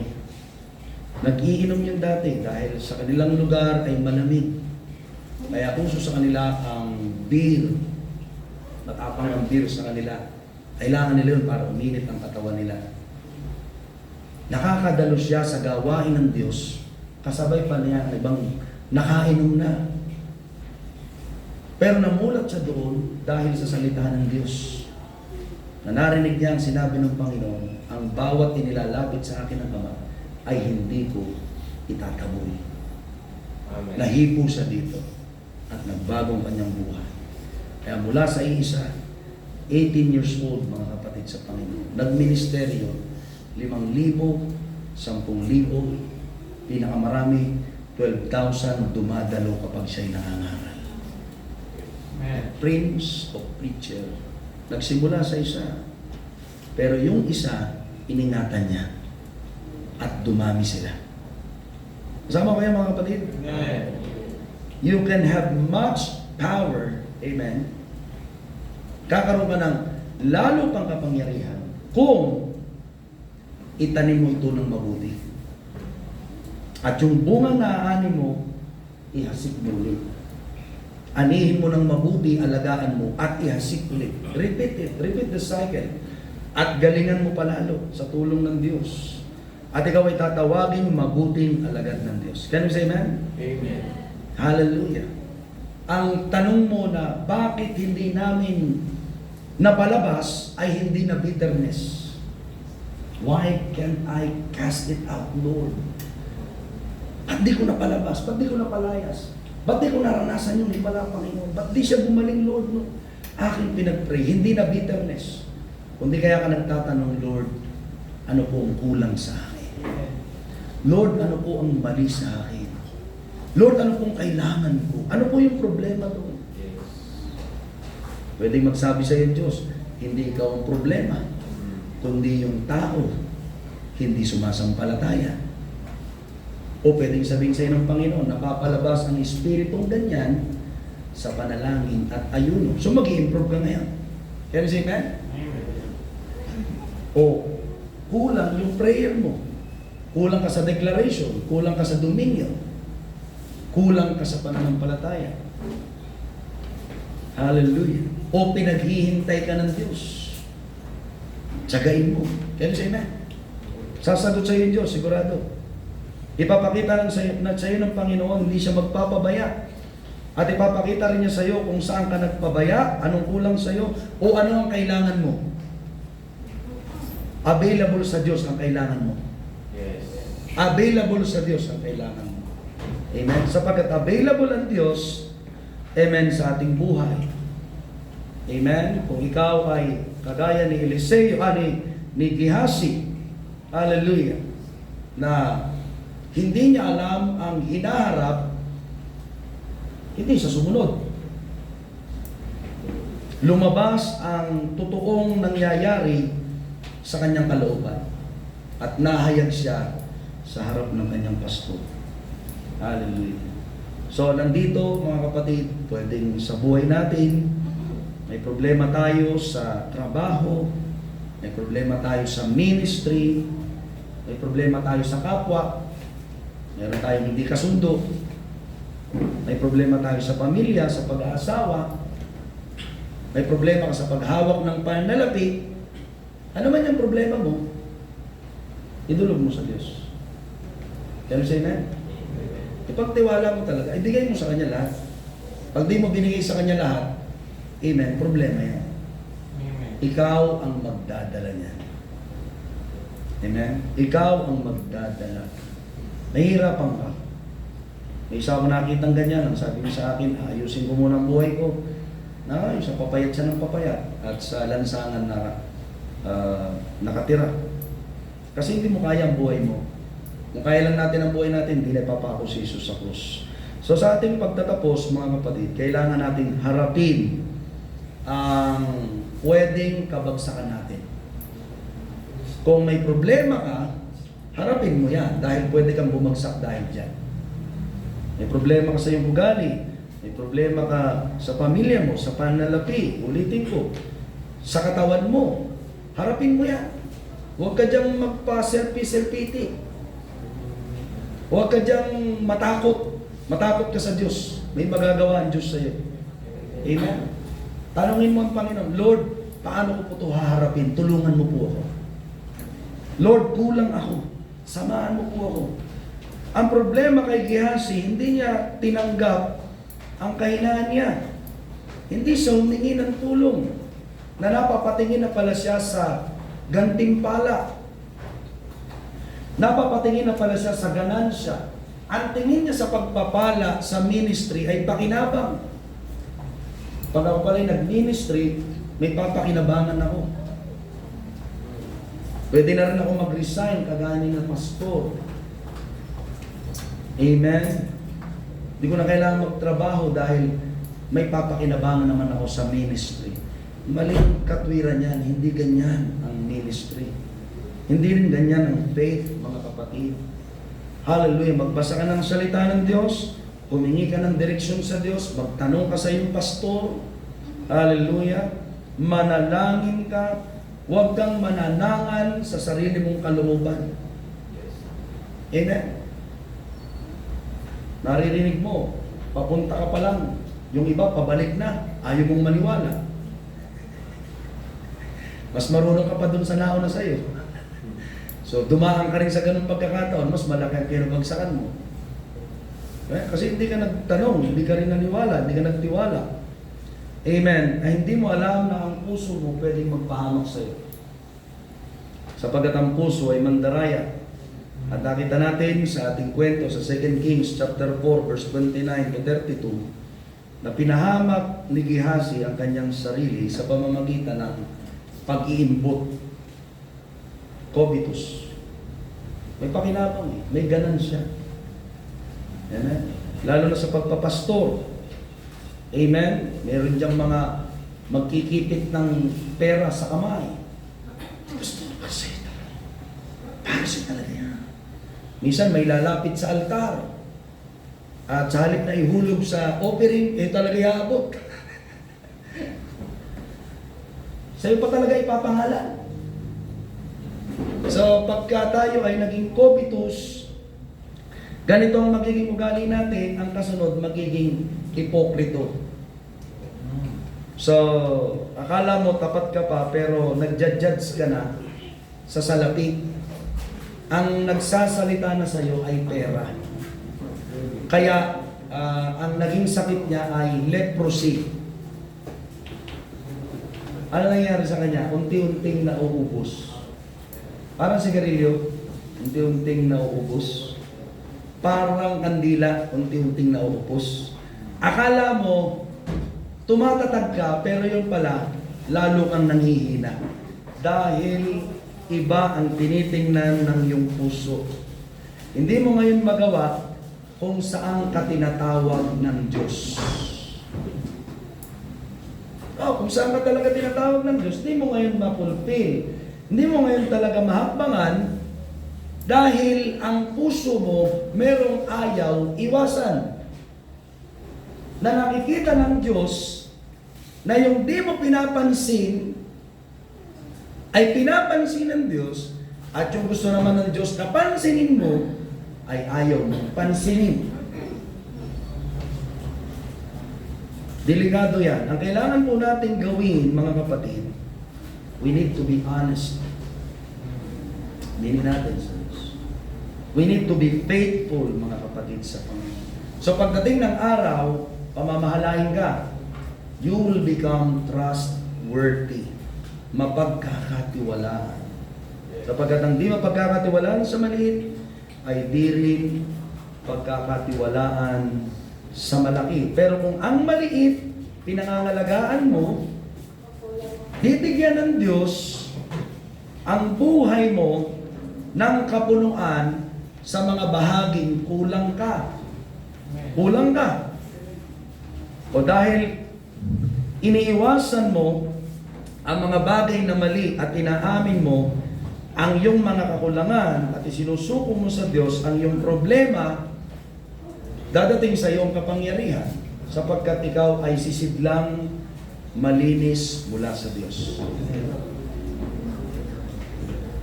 nag-iinom yun dati dahil sa kanilang lugar ay malamig. Kaya uso sa kanila ang beer. Matapang ang beer sa kanila. Kailangan nila yun para uminit ang katawan nila. Nakakadalo siya sa gawain ng Diyos. Kasabay pa niya ang ibang nakainom na. Pero namulat siya doon dahil sa salita ng Diyos. Na narinig niya ang sinabi ng Panginoon, ang bawat inilalapit sa akin ng Ama ay hindi ko itataboy. Amen. Nahipo siya dito at nagbagong kanyang buhay. Kaya mula sa iisa, 18 years old mga kapatid sa Panginoon, nagministeryo, 5,000, 10,000, pinakamarami, 12,000 dumadalo kapag siya'y nangangaral. Prince of preacher. Nagsimula sa isa. Pero yung isa, iningatan niya. At dumami sila. Kasama ko yan mga kapatid? You can have much power. Amen. Kakaroon ka ng lalo pang kapangyarihan kung itanim mo ito ng mabuti. At yung bunga na aanin mo, ihasik mo ulit. Anihin mo ng mabuti, alagaan mo, at ihasik ulit. Repeat it. Repeat the cycle. At galingan mo palalo sa tulong ng Diyos. At ikaw ay tatawagin mabuting alagad ng Diyos. Can you say amen? Amen. Hallelujah. Ang tanong mo na bakit hindi namin napalabas ay hindi na bitterness. Why can't I cast it out, Lord? Ba't di ko napalabas? Ba't di ko napalayas? Ba't di ko naranasan yung himala, Panginoon? Ba't di siya gumaling, Lord? No? Aking pinag-pray, hindi na bitterness. Kundi kaya ka nagtatanong, Lord, ano po ang kulang sa akin? Lord, ano po ang mali sa akin? Lord, ano pong kailangan ko? Ano po yung problema doon? Pwedeng magsabi sa iyo, Diyos, hindi ikaw ang problema, kundi yung tao, hindi sumasampalataya. O pwedeng sabihin sa iyo ng Panginoon, napapalabas ang espiritong ganyan sa panalangin at ayuno. So mag-i-improve ka ngayon. Can you say amen? O kulang yung prayer mo. Kulang ka sa declaration. Kulang ka sa dominion. Kulang ka sa pananampalataya. Hallelujah. O pinaghihintay ka ng Diyos. Tsagain mo. Can you say amen? Sasagot sa iyo Diyos, sigurado. Ipapakita lang sa iyo ng Panginoon, hindi siya magpapabaya. At ipapakita rin niya sa iyo kung saan ka nagpabaya, anong kulang sa iyo, o ano ang kailangan mo. Available sa Diyos ang kailangan mo. Yes. Available sa Diyos ang kailangan mo. Amen? Sapagkat available ang Diyos, amen, sa ating buhay. Amen? Kung ikaw ay kagaya ni Eliseo, ni Gehazi, hallelujah, na hindi niya alam ang hinaharap, hindi siya sumunod. Lumabas ang totoong nangyayari sa kanyang kalooban at nahayag siya sa harap ng kanyang pastor. Hallelujah. So, nandito mga kapatid, pwedeng sa buhay natin, may problema tayo sa trabaho, may problema tayo sa ministry, may problema tayo sa kapwa, meron tayong hindi kasundo, may problema tayo sa pamilya, sa pag-aasawa, may problema ka sa paghawak ng pananalapi. Ano man yung problema mo, idulog mo sa Diyos. Can you say amen? Ipagtiwala mo talaga, ibigay mo sa Kanya lahat. Pag di mo binigay sa Kanya lahat, amen, problema yan. Ikaw ang magdadala niyan. Amen? Ikaw ang magdadala. Nahihirapan ka. May isa ako nakitang ganyan, ang sabi niya sa akin, ayusin ko muna ang buhay ko. Naayos, papayat siya ng papayat at sa lansangan na nakatira. Kasi hindi mo kaya ang buhay mo. Kung kaya lang natin ang buhay natin, hindi na ipapako si Jesus sa krus. So sa ating pagtatapos, mga kapatid, kailangan natin harapin ang pwedeng kabagsakan natin. Kung may problema ka, harapin mo yan dahil pwede kang bumagsak dahil dyan. May problema ka sa iyong ugali, may problema ka sa pamilya mo, sa pananalapi, ulitin ko, sa katawan mo, harapin mo yan. Huwag ka dyang magpa-selfie-selfie. Huwag ka dyang matakot. Matakot ka sa Diyos. May magagawa ang Diyos sa iyo. Amen? Tanungin mo ang Panginoon, Lord, paano ko po ito haharapin? Tulungan mo po ako. Lord, kulang ako. Samahan mo po ako. Ang problema kay Gehazi, hindi niya tinanggap ang kahinaan niya. Hindi siya humingi ng tulong. Na napapatingin na pala siya sa gantimpala. Napapatingin na pala siya sa ganansya. Ang tingin niya sa pagpapala sa ministry ay pakinabang. Pag ako pala nag-ministry, may papakinabangan ako. Pwede na rin ako mag-resign kagaya ng pastor. Amen? Hindi ko na kailangan magtrabaho dahil may papakinabangan naman ako sa ministry. Maling katwiran yan, hindi ganyan ang ministry. Hindi rin ganyan ang faith, mga kapatid. Hallelujah. Magbasa ka ng salita ng Diyos, humingi ka ng direksyon sa Diyos, magtanong ka sa iyong pastor. Hallelujah. Manalangin ka, huwag kang mananangan sa sarili mong kalooban. Amen. Naririnig mo, papunta ka pa lang, yung iba pabalik na, ayaw mong maniwala. Mas marunong ka pa dun sa nauna sa iyo. So, dumaan ka rin sa ganung pagkakataon, mas malaki ang kinabagsakan mo. Kasi hindi ka nagtanong, hindi ka rin naniwala, hindi ka nagtiwala. Amen. Ay hindi mo alam na ang puso mo pwedeng magpahamak sa iyo. Sapagkat ang puso ay mandaraya. At nakita natin sa ating kwento sa 2 Kings chapter 4 verse 29 to 32 na pinahamak ni Gehazi ang kanyang sarili sa pamamagitan ng pag-iimbot. Covetous. May pakinabang eh. May ganansya. Amen. Lalo na sa pagpapastor. Amen. Meron diyang mga magkikipit ng pera sa kamay. Pastor, kasi talaga yan. Minsan may lalapit sa altar. At sa halip na ihulog sa offering, talaga iabot. Sa'yo pa talaga ipapangalan. So, pagka tayo ay naging covetous, ganito ang magiging ugali natin, ang kasunod magiging hipokrito. So, akala mo tapat ka pa, pero nag-judge ka na sa salapi. Ang nagsasalita na sa iyo ay pera. Kaya, ang naging sakit niya ay leprosy. Ano nangyari sa kanya? Unti-unting nauubos. Parang sigarilyo, unti-unting nauubos. Parang kandila, unti-unting nauubos. Akala mo, tumatatag ka, pero yung pala, lalo kang nanghihina. Dahil iba ang tinitingnan ng iyong puso. Hindi mo ngayon magawa kung saan ka tinatawag ng Diyos. Kung saan ka talaga tinatawag ng Diyos, hindi mo ngayon mapulpil. Hindi mo ngayon talaga mahakbangan dahil ang puso mo merong ayaw iwasan. Na nakikita ng Diyos na yung di mo pinapansin ay pinapansin ng Diyos at yung gusto naman ng Diyos na pansinin mo ay ayaw mo pansinin. Delikado yan. Ang kailangan po natin gawin, mga kapatid, we need to be honest. Hindi natin sa Diyos. We need to be faithful, mga kapatid, sa Panginoon. So pagdating ng araw, pamamahalain ka, you will become trustworthy. Mapagkakatiwalaan. Sapagkat ang di mapagkakatiwalaan sa maliit, ay di rin pagkakatiwalaan sa malaki. Pero kung ang maliit, pinangangalagaan mo, bibigyan ng Diyos ang buhay mo ng kapunuan sa mga bahaging kulang ka. Kulang ka. O dahil iniiwasan mo ang mga bagay na mali at inaamin mo, ang iyong mga kakulangan at isinusuko mo sa Diyos ang iyong problema, dadating sa iyong kapangyarihan sapagkat ikaw ay sisidlang malinis mula sa Diyos.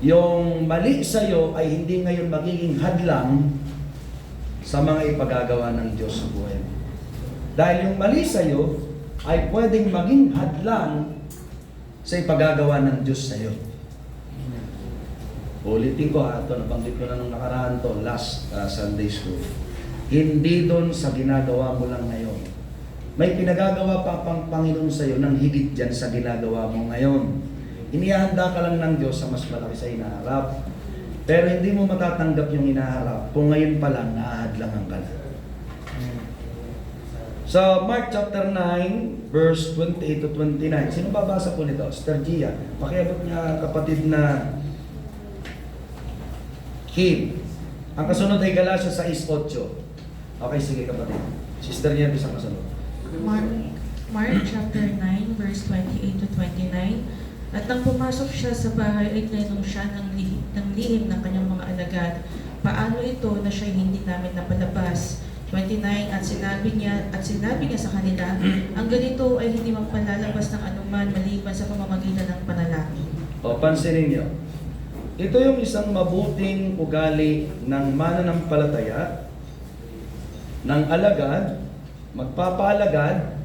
Yung mali sa iyo ay hindi ngayon magiging hadlang sa mga ipagagawa ng Diyos sa buhay mo. Dahil yung mali sa iyo ay pwedeng maging hadlang sa ipagagawa ng Diyos sa iyo. Ulitin ko ito, nabanggit ko na nung nakaraan to, last Sunday school. Hindi doon sa ginagawa mo lang ngayon. May pinagagawa pa pang Panginoon sa iyo ng higit dyan sa ginagawa mo ngayon. Inihahanda ka lang ng Diyos sa mas malaki sa hinaharap. Pero hindi mo matatanggap yung hinaharap kung ngayon pa lang naahadlangan ka na. Sa Mark chapter 9, verse 28 to 29, sino babasa po nito? Sister Gia. Pakiabot niya kapatid na Kim. Ang kasunod ay Galatia 6:8. Okay, sige kapatid. Sister Gia, isang kasunod. Mark chapter 9, verse 28 to 29. At nang pumasok siya sa bahay ay tinanong siya ng lihim ng kanyang mga alagad, paano ito na siya hindi namin napalabas? 29, at sinabi niya sa kanila, ang ganito ay hindi magpalalabas ng anuman maliban sa pamamagitan ng panalangin. O, pansinin niyo. Ito yung isang mabuting ugali ng mananampalataya, ng alagad, magpapaalagad,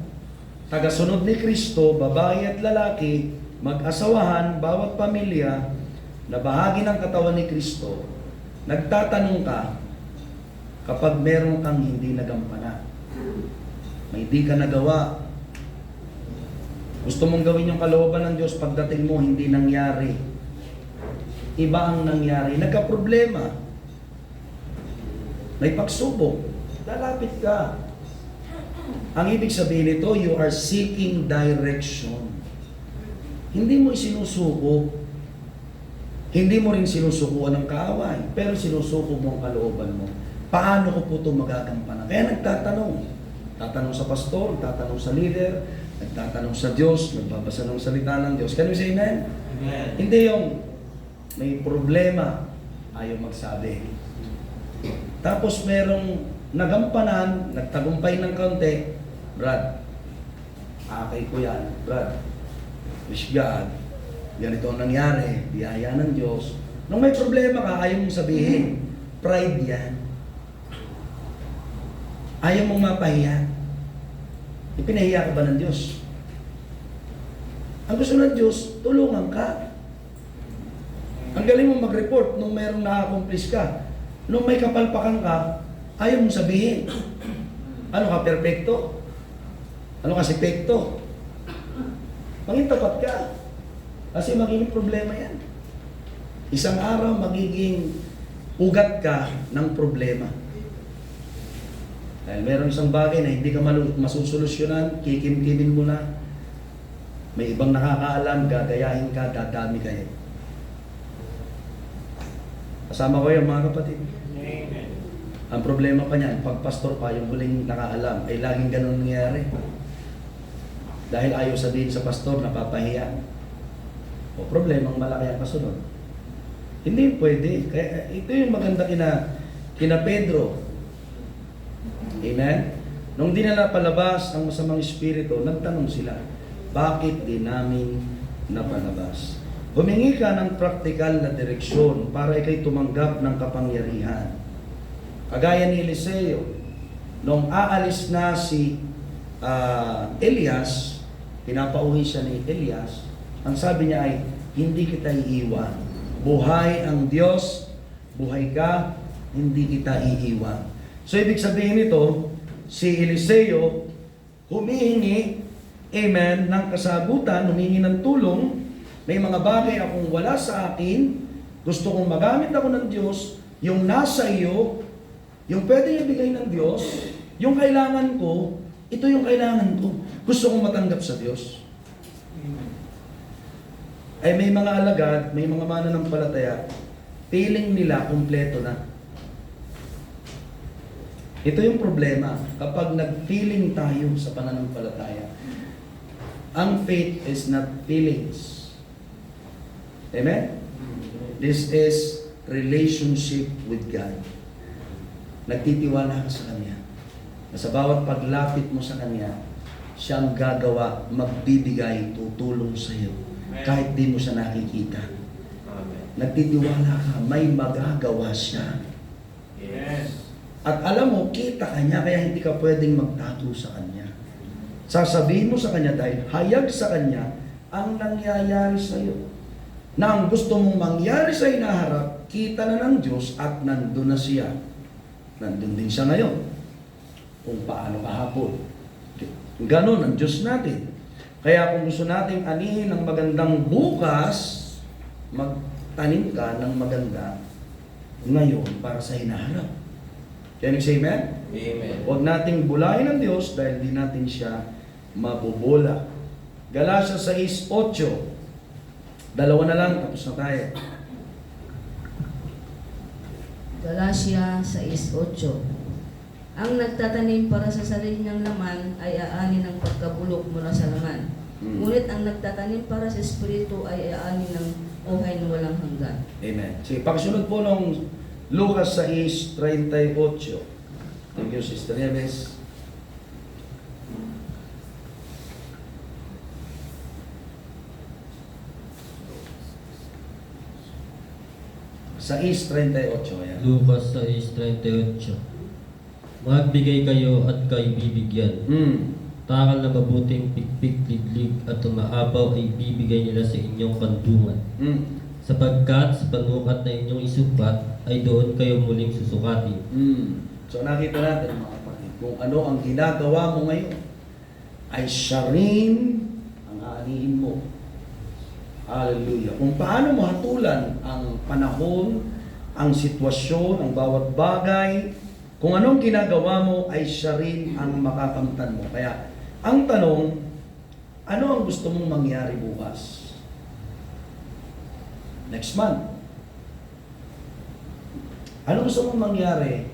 tagasunod ni Kristo, babae at lalaki, mag-asawahan, bawat pamilya, na bahagi ng katawan ni Kristo. Nagtatanong ka, kapag meron kang hindi nagampanan, may di ka nagawa, gusto mong gawin yung kalooban ng Diyos, pagdating mo hindi nangyari. Iba ang nangyari, nagka-problema, may pagsubok, lalapit ka. Ang ibig sabihin nito, you are seeking direction. Hindi mo isinusuko, hindi mo rin sinusukuan ng kaaway, pero sinusuko mo ang kalooban mo. Paano ko po ito magagampanan? Kaya nagtatanong. Tatanong sa pastor, tatanong sa leader, nagtatanong sa Diyos, nagbabasa ng salita ng Diyos. Can you say amen? Amen. Hindi yung may problema, ayaw magsabi. Tapos merong nagampanan, nagtagumpay ng kaunti, Brad, akay ko yan, Brad. Wish God, ganito ang nangyari, biyaya ng Diyos. Nung may problema ka, ayaw mong sabihin. Pride yan. Ayaw mong mapahiya. Ipinahiya ka ba ng Diyos? Ang gusto ng Diyos, tulungan ka. Ang galing mong mag-report nung mayroong na-accomplish ka. Nung may kapalpakan ka, ayaw mong sabihin. Ano ka, perfecto? Ano ka, sipekto? Maging tapat ka. Kasi magiging problema yan. Isang araw magiging ugat ka ng problema. Dahil meron isang bagay na hindi ka masusolusyonan, kikim-kimin mo na. May ibang nakakaalam, gagayahin ka, dadami kayo. Kasama ko yung mga kapatid. Amen. Ang problema pa niyan, pag pastor pa, yung huling nakaalam, ay laging ganun nangyayari. Dahil ayaw sabihin sa pastor, napapahiya. O problemang malaki ang kasunod. Hindi pwede. Kaya ito yung maganda kina Pedro. Amen? Nung di na napalabas ang masamang espiritu, nagtanong sila, bakit di namin napalabas? Humingi ka ng praktikal na direksyon para ikay tumanggap ng kapangyarihan. Kagaya ni Eliseo, nung aalis na si Elias, pinapauwi siya ni Elias, ang sabi niya ay, hindi kita iiwan. Buhay ang Diyos, buhay ka, hindi kita iiwan. So ibig sabihin nito, si Eliseo humihingi, amen, ng kasagutan, humihingi ng tulong. May mga bagay akong wala sa akin, gusto kong magamit ako ng Diyos, yung nasa iyo, yung pwede ibigay ng Diyos, yung kailangan ko, ito yung kailangan ko. Gusto kong matanggap sa Diyos. Ay may mga alagad, may mga mananampalataya, feeling nila kumpleto na. Ito yung problema kapag nag-feeling tayo sa pananampalataya. Ang faith is not feelings. Amen? This is relationship with God. Nagtitiwala ka sa Kanya. Na sa bawat paglapit mo sa Kanya, siya ang gagawa, magbibigay, tutulong sa iyo. Kahit di mo siya nakikita. Nagtitiwala ka, may magagawa siya. Yes. At alam mo, kita ka niya, kaya hindi ka pwedeng magtago sa Kanya. Sasabihin mo sa Kanya dahil hayag sa Kanya ang nangyayari sa iyo. Na ang gusto mong mangyari sa hinaharap, kita na ng Diyos at nandun na siya. Nandun din siya ngayon. Kung paano kahapon. Ganon ang Diyos natin. Kaya kung gusto nating anihin ang magandang bukas, magtanim ka ng maganda ngayon para sa hinaharap. Can you say amen? Amen. Huwag nating bulahin ang Diyos dahil di natin siya mabubola. Galatia 6:8. Dalawa na lang, tapos na tayo. Galatia 6:8. Ang nagtatanim para sa sarili niyang laman ay aani ng pagkabulok mula sa laman. Ngunit ang nagtatanim para sa Espiritu ay aani ng buhay na walang hanggan. Amen. Sige, pakisunod po ng Lucas 6:38. Thank you, Sister Nieves. Sa 6:38, ayan. Lucas 6:38. Magbigay kayo at kayo bibigyan. Takal na mabuting pikpik, liglig at umaapaw ay bibigay nila sa inyong kandungan. Sapagkat sa panukat na inyong isukat ay doon kayo muling susukatin. So nakita natin mga kapatid, kung ano ang ginagawa mo ngayon ay siya rin ang aanihin mo. Hallelujah. Kung paano mo hatulan ang panahon, ang sitwasyon, ang bawat bagay, kung anong ginagawa mo ay siya rin ang makakamtan mo. Kaya ang tanong, ano ang gusto mong mangyari bukas? Next month. Ano gusto mong mangyari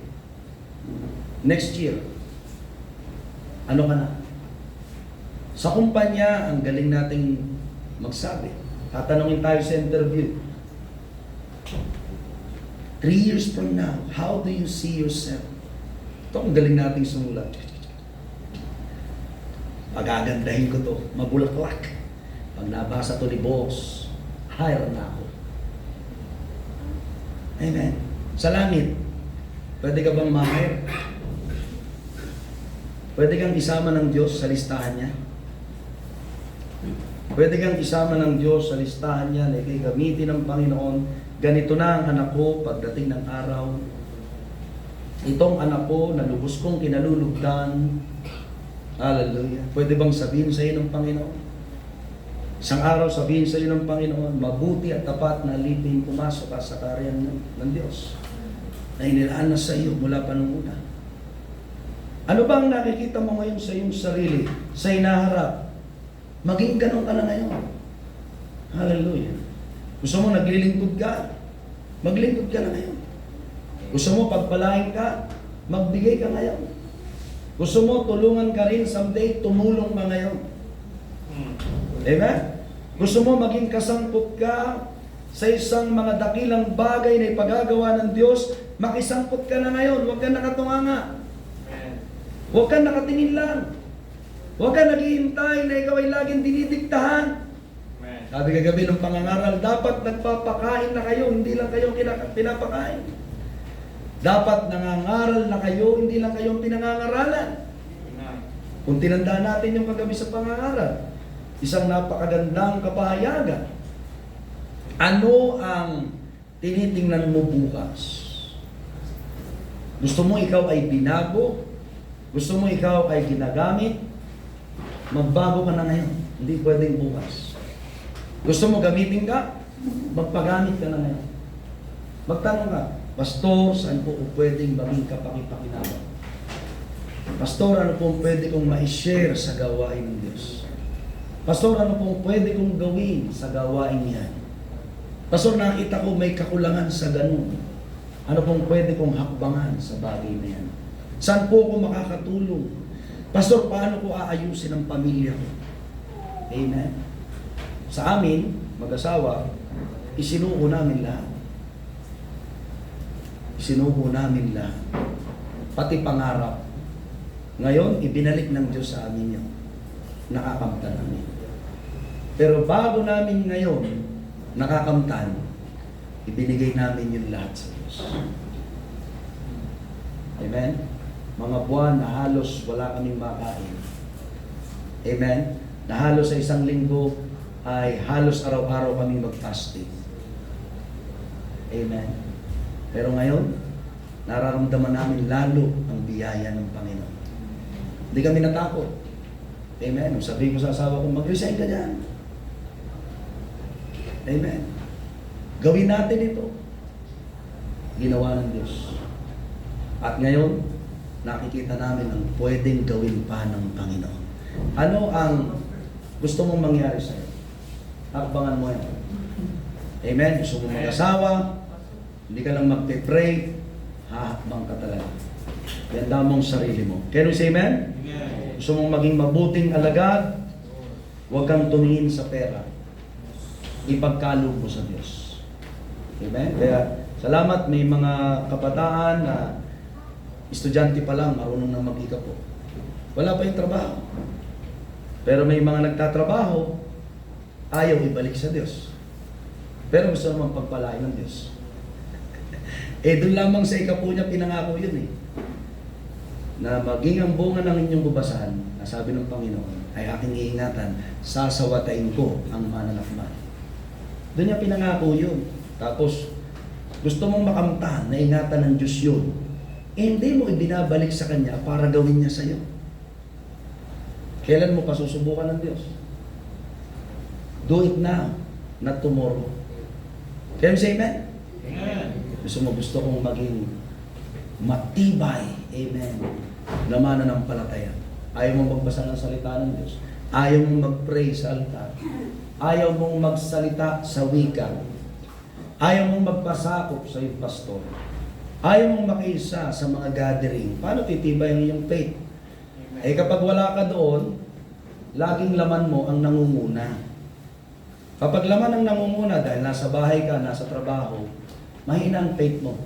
next year? Ano ka na? Sa kumpanya, ang galing nating magsabi. Tatanungin tayo sa interview. 3 years from now, how do you see yourself? Ito ang galing nating sumulat. Pagagandahin ko to, mabulaklak. Pag nabasa to ni boss, hire na ako. Amen. Sa langit, pwede ka bang ma-hire? Pwede kang isama ng Diyos sa listahan niya? Pwede kang isama ng Diyos sa listahan niya na ikay gamitin ng Panginoon. Ganito na ang anak ko pagdating ng araw. Itong anak ko na lubos kong kinalulugdan. Hallelujah. Pwede bang sabihin sa iyo ng Panginoon? Isang araw sabihin sa iyo ng Panginoon, mabuti at tapat na alipin pumasok ka sa karyan ng Diyos na inilaan na sa iyo mula pa nung una. Ano ba ang nakikita mo ngayon sa iyong sarili, sa hinaharap? Maging ganun ka na ngayon. Hallelujah. Gusto mo naglilingkod ka? Maglingkod ka na ngayon. Gusto mo pagpalain ka? Magbigay ka ngayon. Gusto mo tulungan ka rin someday? Tumulong ka ngayon. Amen? Gusto mo maging kasangkot ka sa isang mga dakilang bagay na ipagagawa ng Diyos? Makisangkot ka na ngayon. Huwag ka nakatunganga. Huwag ka nakatingin lang. Huwag ka naghihintay na ikaw ay laging dinidiktahan. Sabi kagabi ng pangangaral, dapat nagpapakain na kayo, hindi lang kayo pinapakain. Dapat nangangaral na kayo, hindi lang kayong pinangangaralan. Kung tinandaan natin yung kagabi sa pangangaral, isang napakagandang kapahayagan. Ano ang tinitingnan mo bukas? Gusto mo ikaw ay binago? Gusto mo ikaw ay ginagamit? Magbago ka na ngayon. Hindi pwedeng bukas. Gusto mo gamitin ka? Magpagamit ka na ngayon. Magtanong ka, Pastor, saan po pwedeng maging kapakipakinabang? Pastor, ano po pwede kong ma-share sa gawain ng Diyos? Pastor, ano po pwede kong gawin sa gawain yan? Pastor, nakita ko may kakulangan sa ganun. Ano pong pwede kong hakbangan sa bagay na yan? Saan po ako makakatulong? Pastor, paano ko aayusin ang pamilya ko? Amen. Sa amin, mag-asawa, isinuko namin lahat. sinuko namin lahat. Pati pangarap. Ngayon, ibinalik ng Diyos sa amin yun. Nakakamtan namin. Pero bago namin ngayon nakakamtan, ibinigay namin yung lahat sa Diyos. Amen? Mga buwan na halos wala kaming makain. Amen? Na halos sa isang linggo ay halos araw-araw kaming mag-fasting. Amen? Pero ngayon, nararamdaman namin lalo ang biyaya ng Panginoon. Hindi kami natakot. Amen? Nung sabihin ko sa asawa ko, mag-resign ka dyan. Amen? Gawin natin ito. Ginawa ng Diyos. At ngayon, nakikita namin ang pwedeng gawin pa ng Panginoon. Ano ang gusto mong mangyari sa'yo? Hakbangan mo yan. Amen? Gusto mong mag-asawa, hindi ka lang magpe-pray, hahakbang ka talaga. Ganda mong sarili mo. Can we say amen? Amen. Gusto mong maging mabuting alagad, huwag kang tumingin sa pera. Ipagkaloob mo sa Diyos. Amen? Kaya, salamat may mga kabataan na estudyante pa lang, marunong na mag-ikapo. Wala pa yung trabaho. Pero may mga nagtatrabaho, ayaw ibalik sa Diyos. Pero gusto naman pagpalain ng Diyos. Doon lamang sa ikapo niya, pinangako yun eh. Na maging ang bunga ng inyong bubasan, na sabi ng Panginoon, ay aking iingatan, sasawatain ko ang mananakman. Doon niya pinangako yun. Tapos, gusto mong makamtan na ingatan ng Diyos yun, hindi mo ibinabalik sa Kanya para gawin niya sa'yo. Kailan mo pa susubukan ng Diyos? Do it now, not tomorrow. Can you say amen? Amen. Gusto kong maging matibay, amen, na mananampalataya. Ayaw mong magbasa ng salita ng Diyos. Ayaw mong mag-pray sa altar. Ayaw mong magsalita sa wika. Ayaw mong magpasakop sa iyong pastor. Ayaw mong makiisa sa mga gathering. Paano titibay ang iyong faith? Kapag wala ka doon, laging laman mo ang nangunguna. Kapag laman ang nangunguna dahil nasa bahay ka, nasa trabaho, mahina ang faith mo.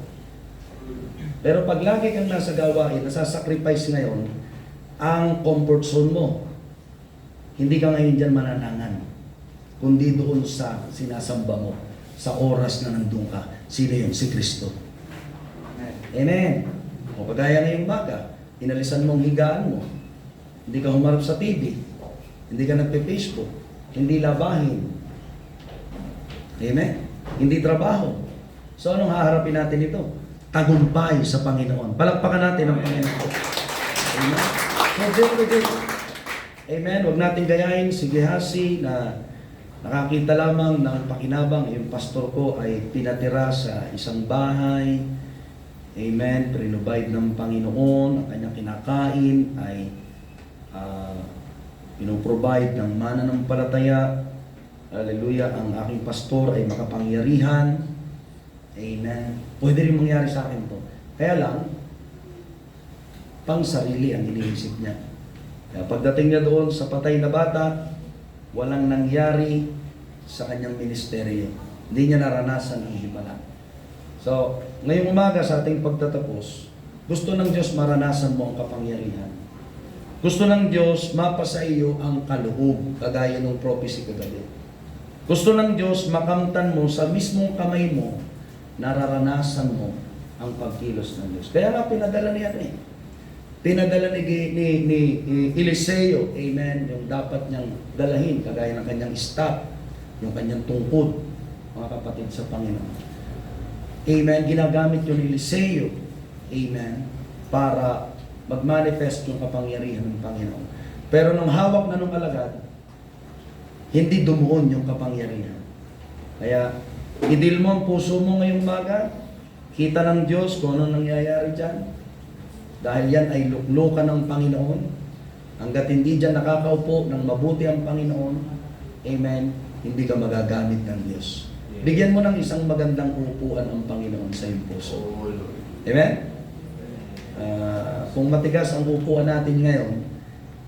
Pero pag lagi kang nasa gawain, nasa-sacrifice ngayon, ang comfort zone mo, hindi ka ngayon dyan mananangan, kundi doon sa sinasamba mo, sa oras na nandun ka. Sino yun? Si Kristo. Amen. O kagaya ngayong baga, inalisan mong higaan mo, hindi ka humarap sa TV, hindi ka nagpe-Facebook, hindi labahin. Amen? Hindi trabaho. So anong haharapin natin ito? Tagumpay sa Panginoon. Palakpakan natin ang Panginoon. Amen? So, amen? Huwag natin gayahin si Gehazi na nakakita lamang ng pakinabang. Yung pastor ko ay pinatira sa isang bahay. Amen? Prinobide ng Panginoon. Ang kanyang kinakain ay pinoprovide ng mananampalataya. Hallelujah. Ang aking pastor ay makapangyarihan. Amen. Pwede rin mangyari sa akin to. Kaya lang, pang sarili ang iniisip niya. Kaya pagdating niya doon sa patay na bata, walang nangyari sa kanyang ministeryo. Hindi niya naranasan ang himala. So, ngayong umaga sa ating pagtatapos, gusto ng Diyos maranasan mo ang kapangyarihan. Gusto ng Diyos mapasa iyo ang kaloob, kagaya ng prophecy kagabi. Gusto ng Diyos makamtan mo sa mismong kamay mo, nararanasan mo ang pagkilos ng Diyos. Kaya nga pinadala niya Pinadala ni Eliseo, amen, yung dapat niyang dalahin, kagaya ng kanyang staff, yung kanyang tungkod, mga kapatid sa Panginoon. Amen, ginagamit yun ni Eliseo, amen, para mag-manifest yung kapangyarihan ng Panginoon. Pero nung hawak na nung alagad, hindi dumuon yung kapangyarihan. Kaya, idil mo ang puso mo ngayong umaga, kita ng Diyos kung ano nangyayari dyan. Dahil yan ay luklukan ng Panginoon. Hanggat hindi dyan nakakaupo ng mabuti ang Panginoon, amen, hindi ka magagamit ng Diyos. Bigyan mo ng isang magandang upuan ang Panginoon sa iyong puso. Amen? Kung matigas ang upuan natin ngayon,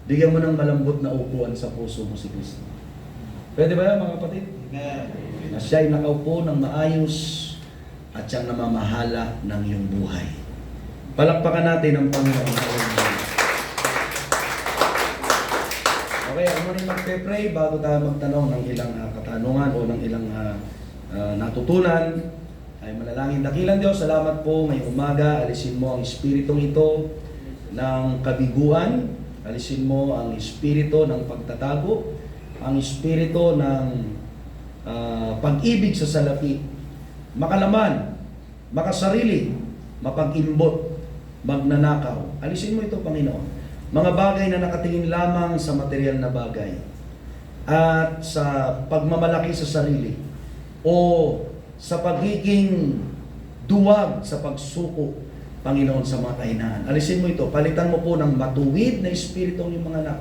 bigyan mo ng malambot na upuan sa puso mo si Kristo. Pwede ba yan mga kapatid? Amen. Na siya'y nakaupo ng maayos, at siyang namamahala ng iyong buhay. Palakpakan natin ang Panginoon. Okay, ako rin magpe-pray bago tayo magtanong ng ilang katanungan o ng ilang natutunan. Ay manalangin. Dakilang Diyos, salamat po ngayong umaga. Alisin mo ang espiritong ito ng kabiguan. Alisin mo ang espiritu ng pagtatago. Ang espiritu ng pag-ibig sa salapi. Makalaman, makasarili, mapag-imbot, magnanakaw. Alisin mo ito, Panginoon. Mga bagay na nakatingin lamang sa material na bagay at sa pagmamalaki sa sarili o sa pagiging duwag sa pagsuko, Panginoon, sa mga kahinaan. Alisin mo ito. Palitan mo po ng matuwid na espiritu ng iyong mga anak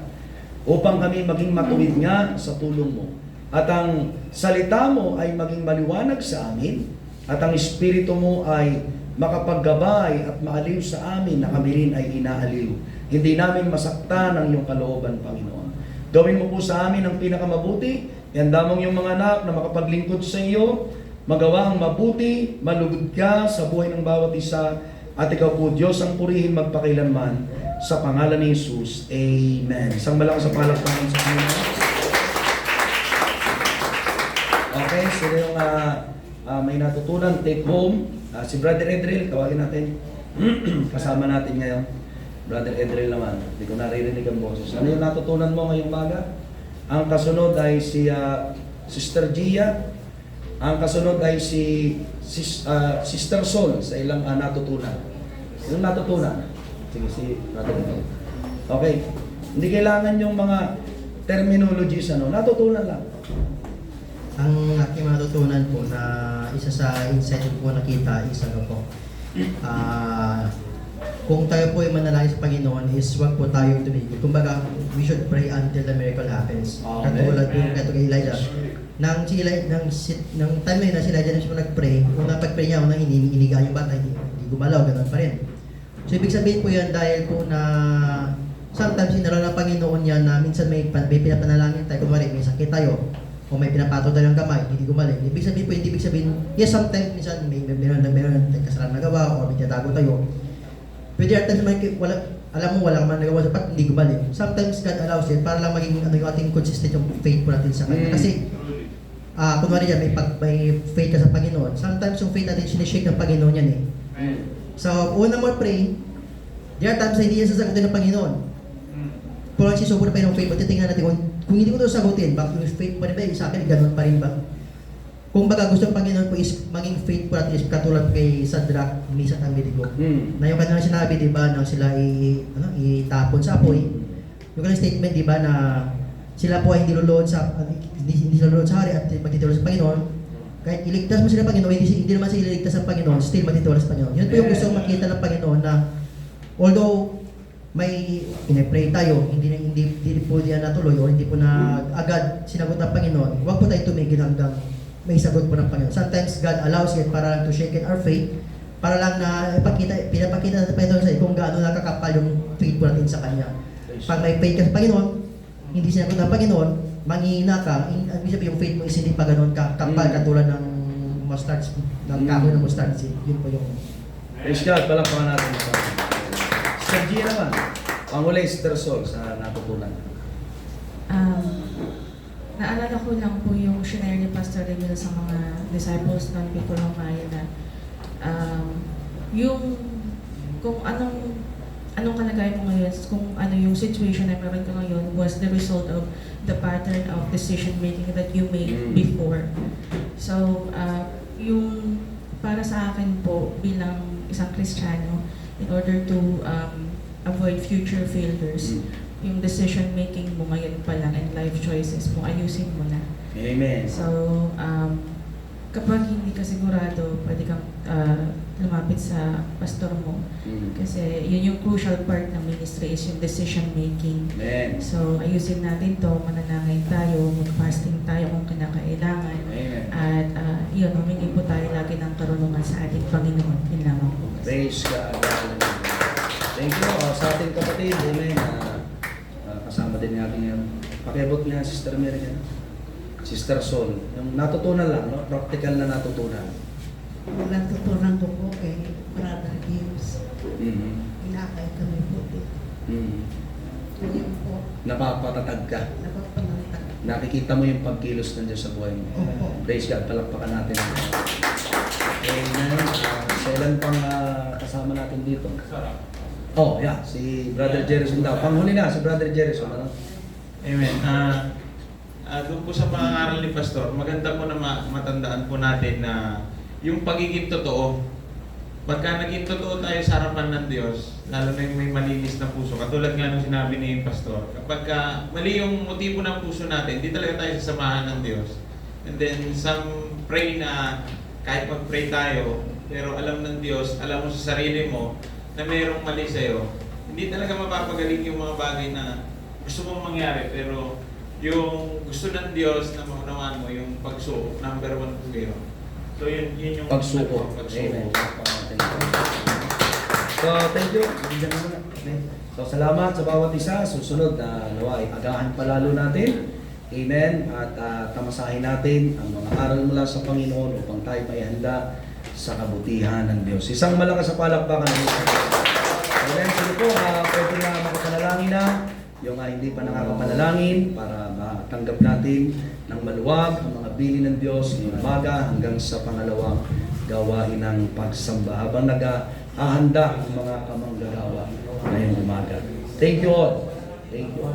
upang kami maging matuwid nga sa tulong mo. At ang salita mo ay maging maliwanag sa amin at ang espiritu mo ay makapaggabay at maaliw sa amin na kami rin ay inaaliw. Hindi namin masaktan ang iyong kalooban, Panginoon. Gawin mo po sa amin ang pinakamabuti. Ihanda mong iyong mga anak na makapaglingkod sa iyo, magawa ang mabuti, malugod ka sa buhay ng bawat isa, at ikaw po, Diyos, ang purihin magpakailanman. Sa pangalan ni Jesus, Amen. Isang malakas sa palakpakan sa Panginoon. Okay, sino yung may natutunan, take home. Si Brother Edril, tawagin natin. Kasama natin ngayon. Brother Edril naman, hindi ko naririnig ang boses. Ano yung natutunan mo ngayong umaga? Ang kasunod ay si Sister Gia. Ang kasunod ay si Sister Sol sa ilang natutunan. Yung natutunan? Sige, si Brother Edril. Okay. Hindi kailangan yung mga terminologies, natutunan lang. Ang aking matutunan po na isa sa insight ko po nakita is po, kung tayo po ay manalangin sa Panginoon is wag po tayong tumigil. Kumbaga, we should pray until the miracle happens. Katulad po kay Elijah. Nang time na yun na si Elijah na siya nag-pray, unang pag-pray niya, unang iniga yung bata, hindi gumalaw, ganun pa rin. So, ibig sabihin po yan dahil po na sometimes inalala ng Panginoon yan na minsan may pinapanalangin tayo, kunwari may sakit tayo, o may pinapatol tayo ng kamay, hindi gumaling. Ibig sabihin po, hindi ibig sabihin, yes, sometimes minsan meron kasalanan na gawa o may tinatago tayo. Pwede at times alam mo wala kang nagawa dapat hindi gumaling. Sometimes God allows it para lang maging yung ating consistent yung faith po natin sa Kanya. Kasi kunwari yan, may faith ka sa Panginoon. Sometimes yung faith natin sinishake ng Panginoon yan eh. So, una mo pray, there are times na hindi yan sasagutin ng Panginoon. Kung lang sisubur pa yung faith mo, titingnan natin kung hindi ko ito sagutin, bakit yung faith pa rin ba sa akin, ganun pa rin ba? Kung baga gusto ng Panginoon po is maging faithful at is katulad kay Shadrach, Meshach at Abednego. Na yung kanilang sinabi, di ba, nang sila itapon sa apoy. Yung kanilang statement, di ba, na sila po ay hindi luluhod sa hari at magtitiwala sa Panginoon. Kahit iligtas mo sila ng Panginoon, hindi naman sila iligtas ng Panginoon, still magtitiwala sa Panginoon. Yun po yung gusto makita ng Panginoon na although may pinipray tayo, hindi po diyan natuloy o hindi po na agad sinagot ng Panginoon, huwag po tayo tumigil hanggang may sagot po ng Panginoon. Sometimes God allows it para lang to shake our faith, para lang na pinapakita ng Panginoon sa kung gaano nakakapal yung faith po natin sa Kanya. Pag may faith ka sa Panginoon, hindi sinagot ng Panginoon, manghihina ka, ibig sabihin yung faith mo is hindi pa ganun kapal katulad ng mustard seed, ng kahoy ng mustard seed. Yun po yung... Praise God, palakpakan natin. Sister Gia naman, panghuli Sister Sol sa natutunan. Naalala ko lang po yung shinare ni Pastor Emil sa mga disciples ng Picolong Maya na yung kung anong kalagayan mo ngayon, kung ano yung situation na meron ka ngayon was the result of the pattern of decision making that you made before. So, yung para sa akin po bilang isang Kristiyano, in order to avoid future failures, yung decision making mo ngayon pa lang and life choices mo, ayusin mo na. Amen. So, kapag hindi ka sigurado, pwede kang lumapit sa pastor mo. Kasi yun yung crucial part ng ministry is yung decision making. Amen. So, ayusin natin to, mananangay tayo, mag-fasting tayo kung kinakailangan. Amen. At yun, humingi po tayo lagi ng karunungan sa ating Panginoon. Yun lamang po. Praise God. Thank you. Sa ating kapatid, amen. Kasama din natin yan. Pakiabot niya, Sister Mary, Sister Sol. Yung natutunan lang, no? Practical na natutunan. natutunan ko po kay Brother James. Mhm. Inakay kami po dito. Mhm. Ngayon po, Napapatatag ka. napapanatag. Nakikita mo yung pagkilos ng Diyos sa buhay mo. Opo. Praise God, palakpakan natin. Amen. Kailan pang kasama natin dito? Oh, yeah, si Brother Jerison daw. Panghuli na, si Brother Jerison. Ano? Amen. Doon po sa pangangaral ni Pastor, maganda po na matandaan po natin na yung pagiging totoo, pagka naging totoo tayo sa harapan ng Diyos, lalo na yung may malinis na puso, katulad nga nung sinabi ni Pastor, kapag mali yung motibo ng puso natin, hindi talaga tayo sasamahan ng Diyos. And then some pray na kahit mag-pray tayo, pero alam ng Diyos, alam mo sa sarili mo na mayroong mali sa'yo, hindi talaga mapapagaling yung mga bagay na gusto mong mangyari, pero yung gusto ng Diyos na maunawaan mo, yung pagsuko, number 1 po yun. So yun yung Pagsuko. Amen. So, thank you. So, salamat sa bawat isa. Susunod na naway, agahan palalo natin. Amen. At tamasahin natin ang mga aral mula sa Panginoon upang tayo maihanda sa kabutihan ng Diyos. Isang malakas sa palakpakan ng Diyos. Amen. Sige po, pwede na makapanalangin na yung hindi pa nakakapanalangin para matanggap natin ng maluwag ang mga bili ng Diyos ng umaga hanggang sa pangalawang gawain ng pagsamba habang naghahanda ang mga kamanggagawa ngayong umaga. Thank you all. Thank you.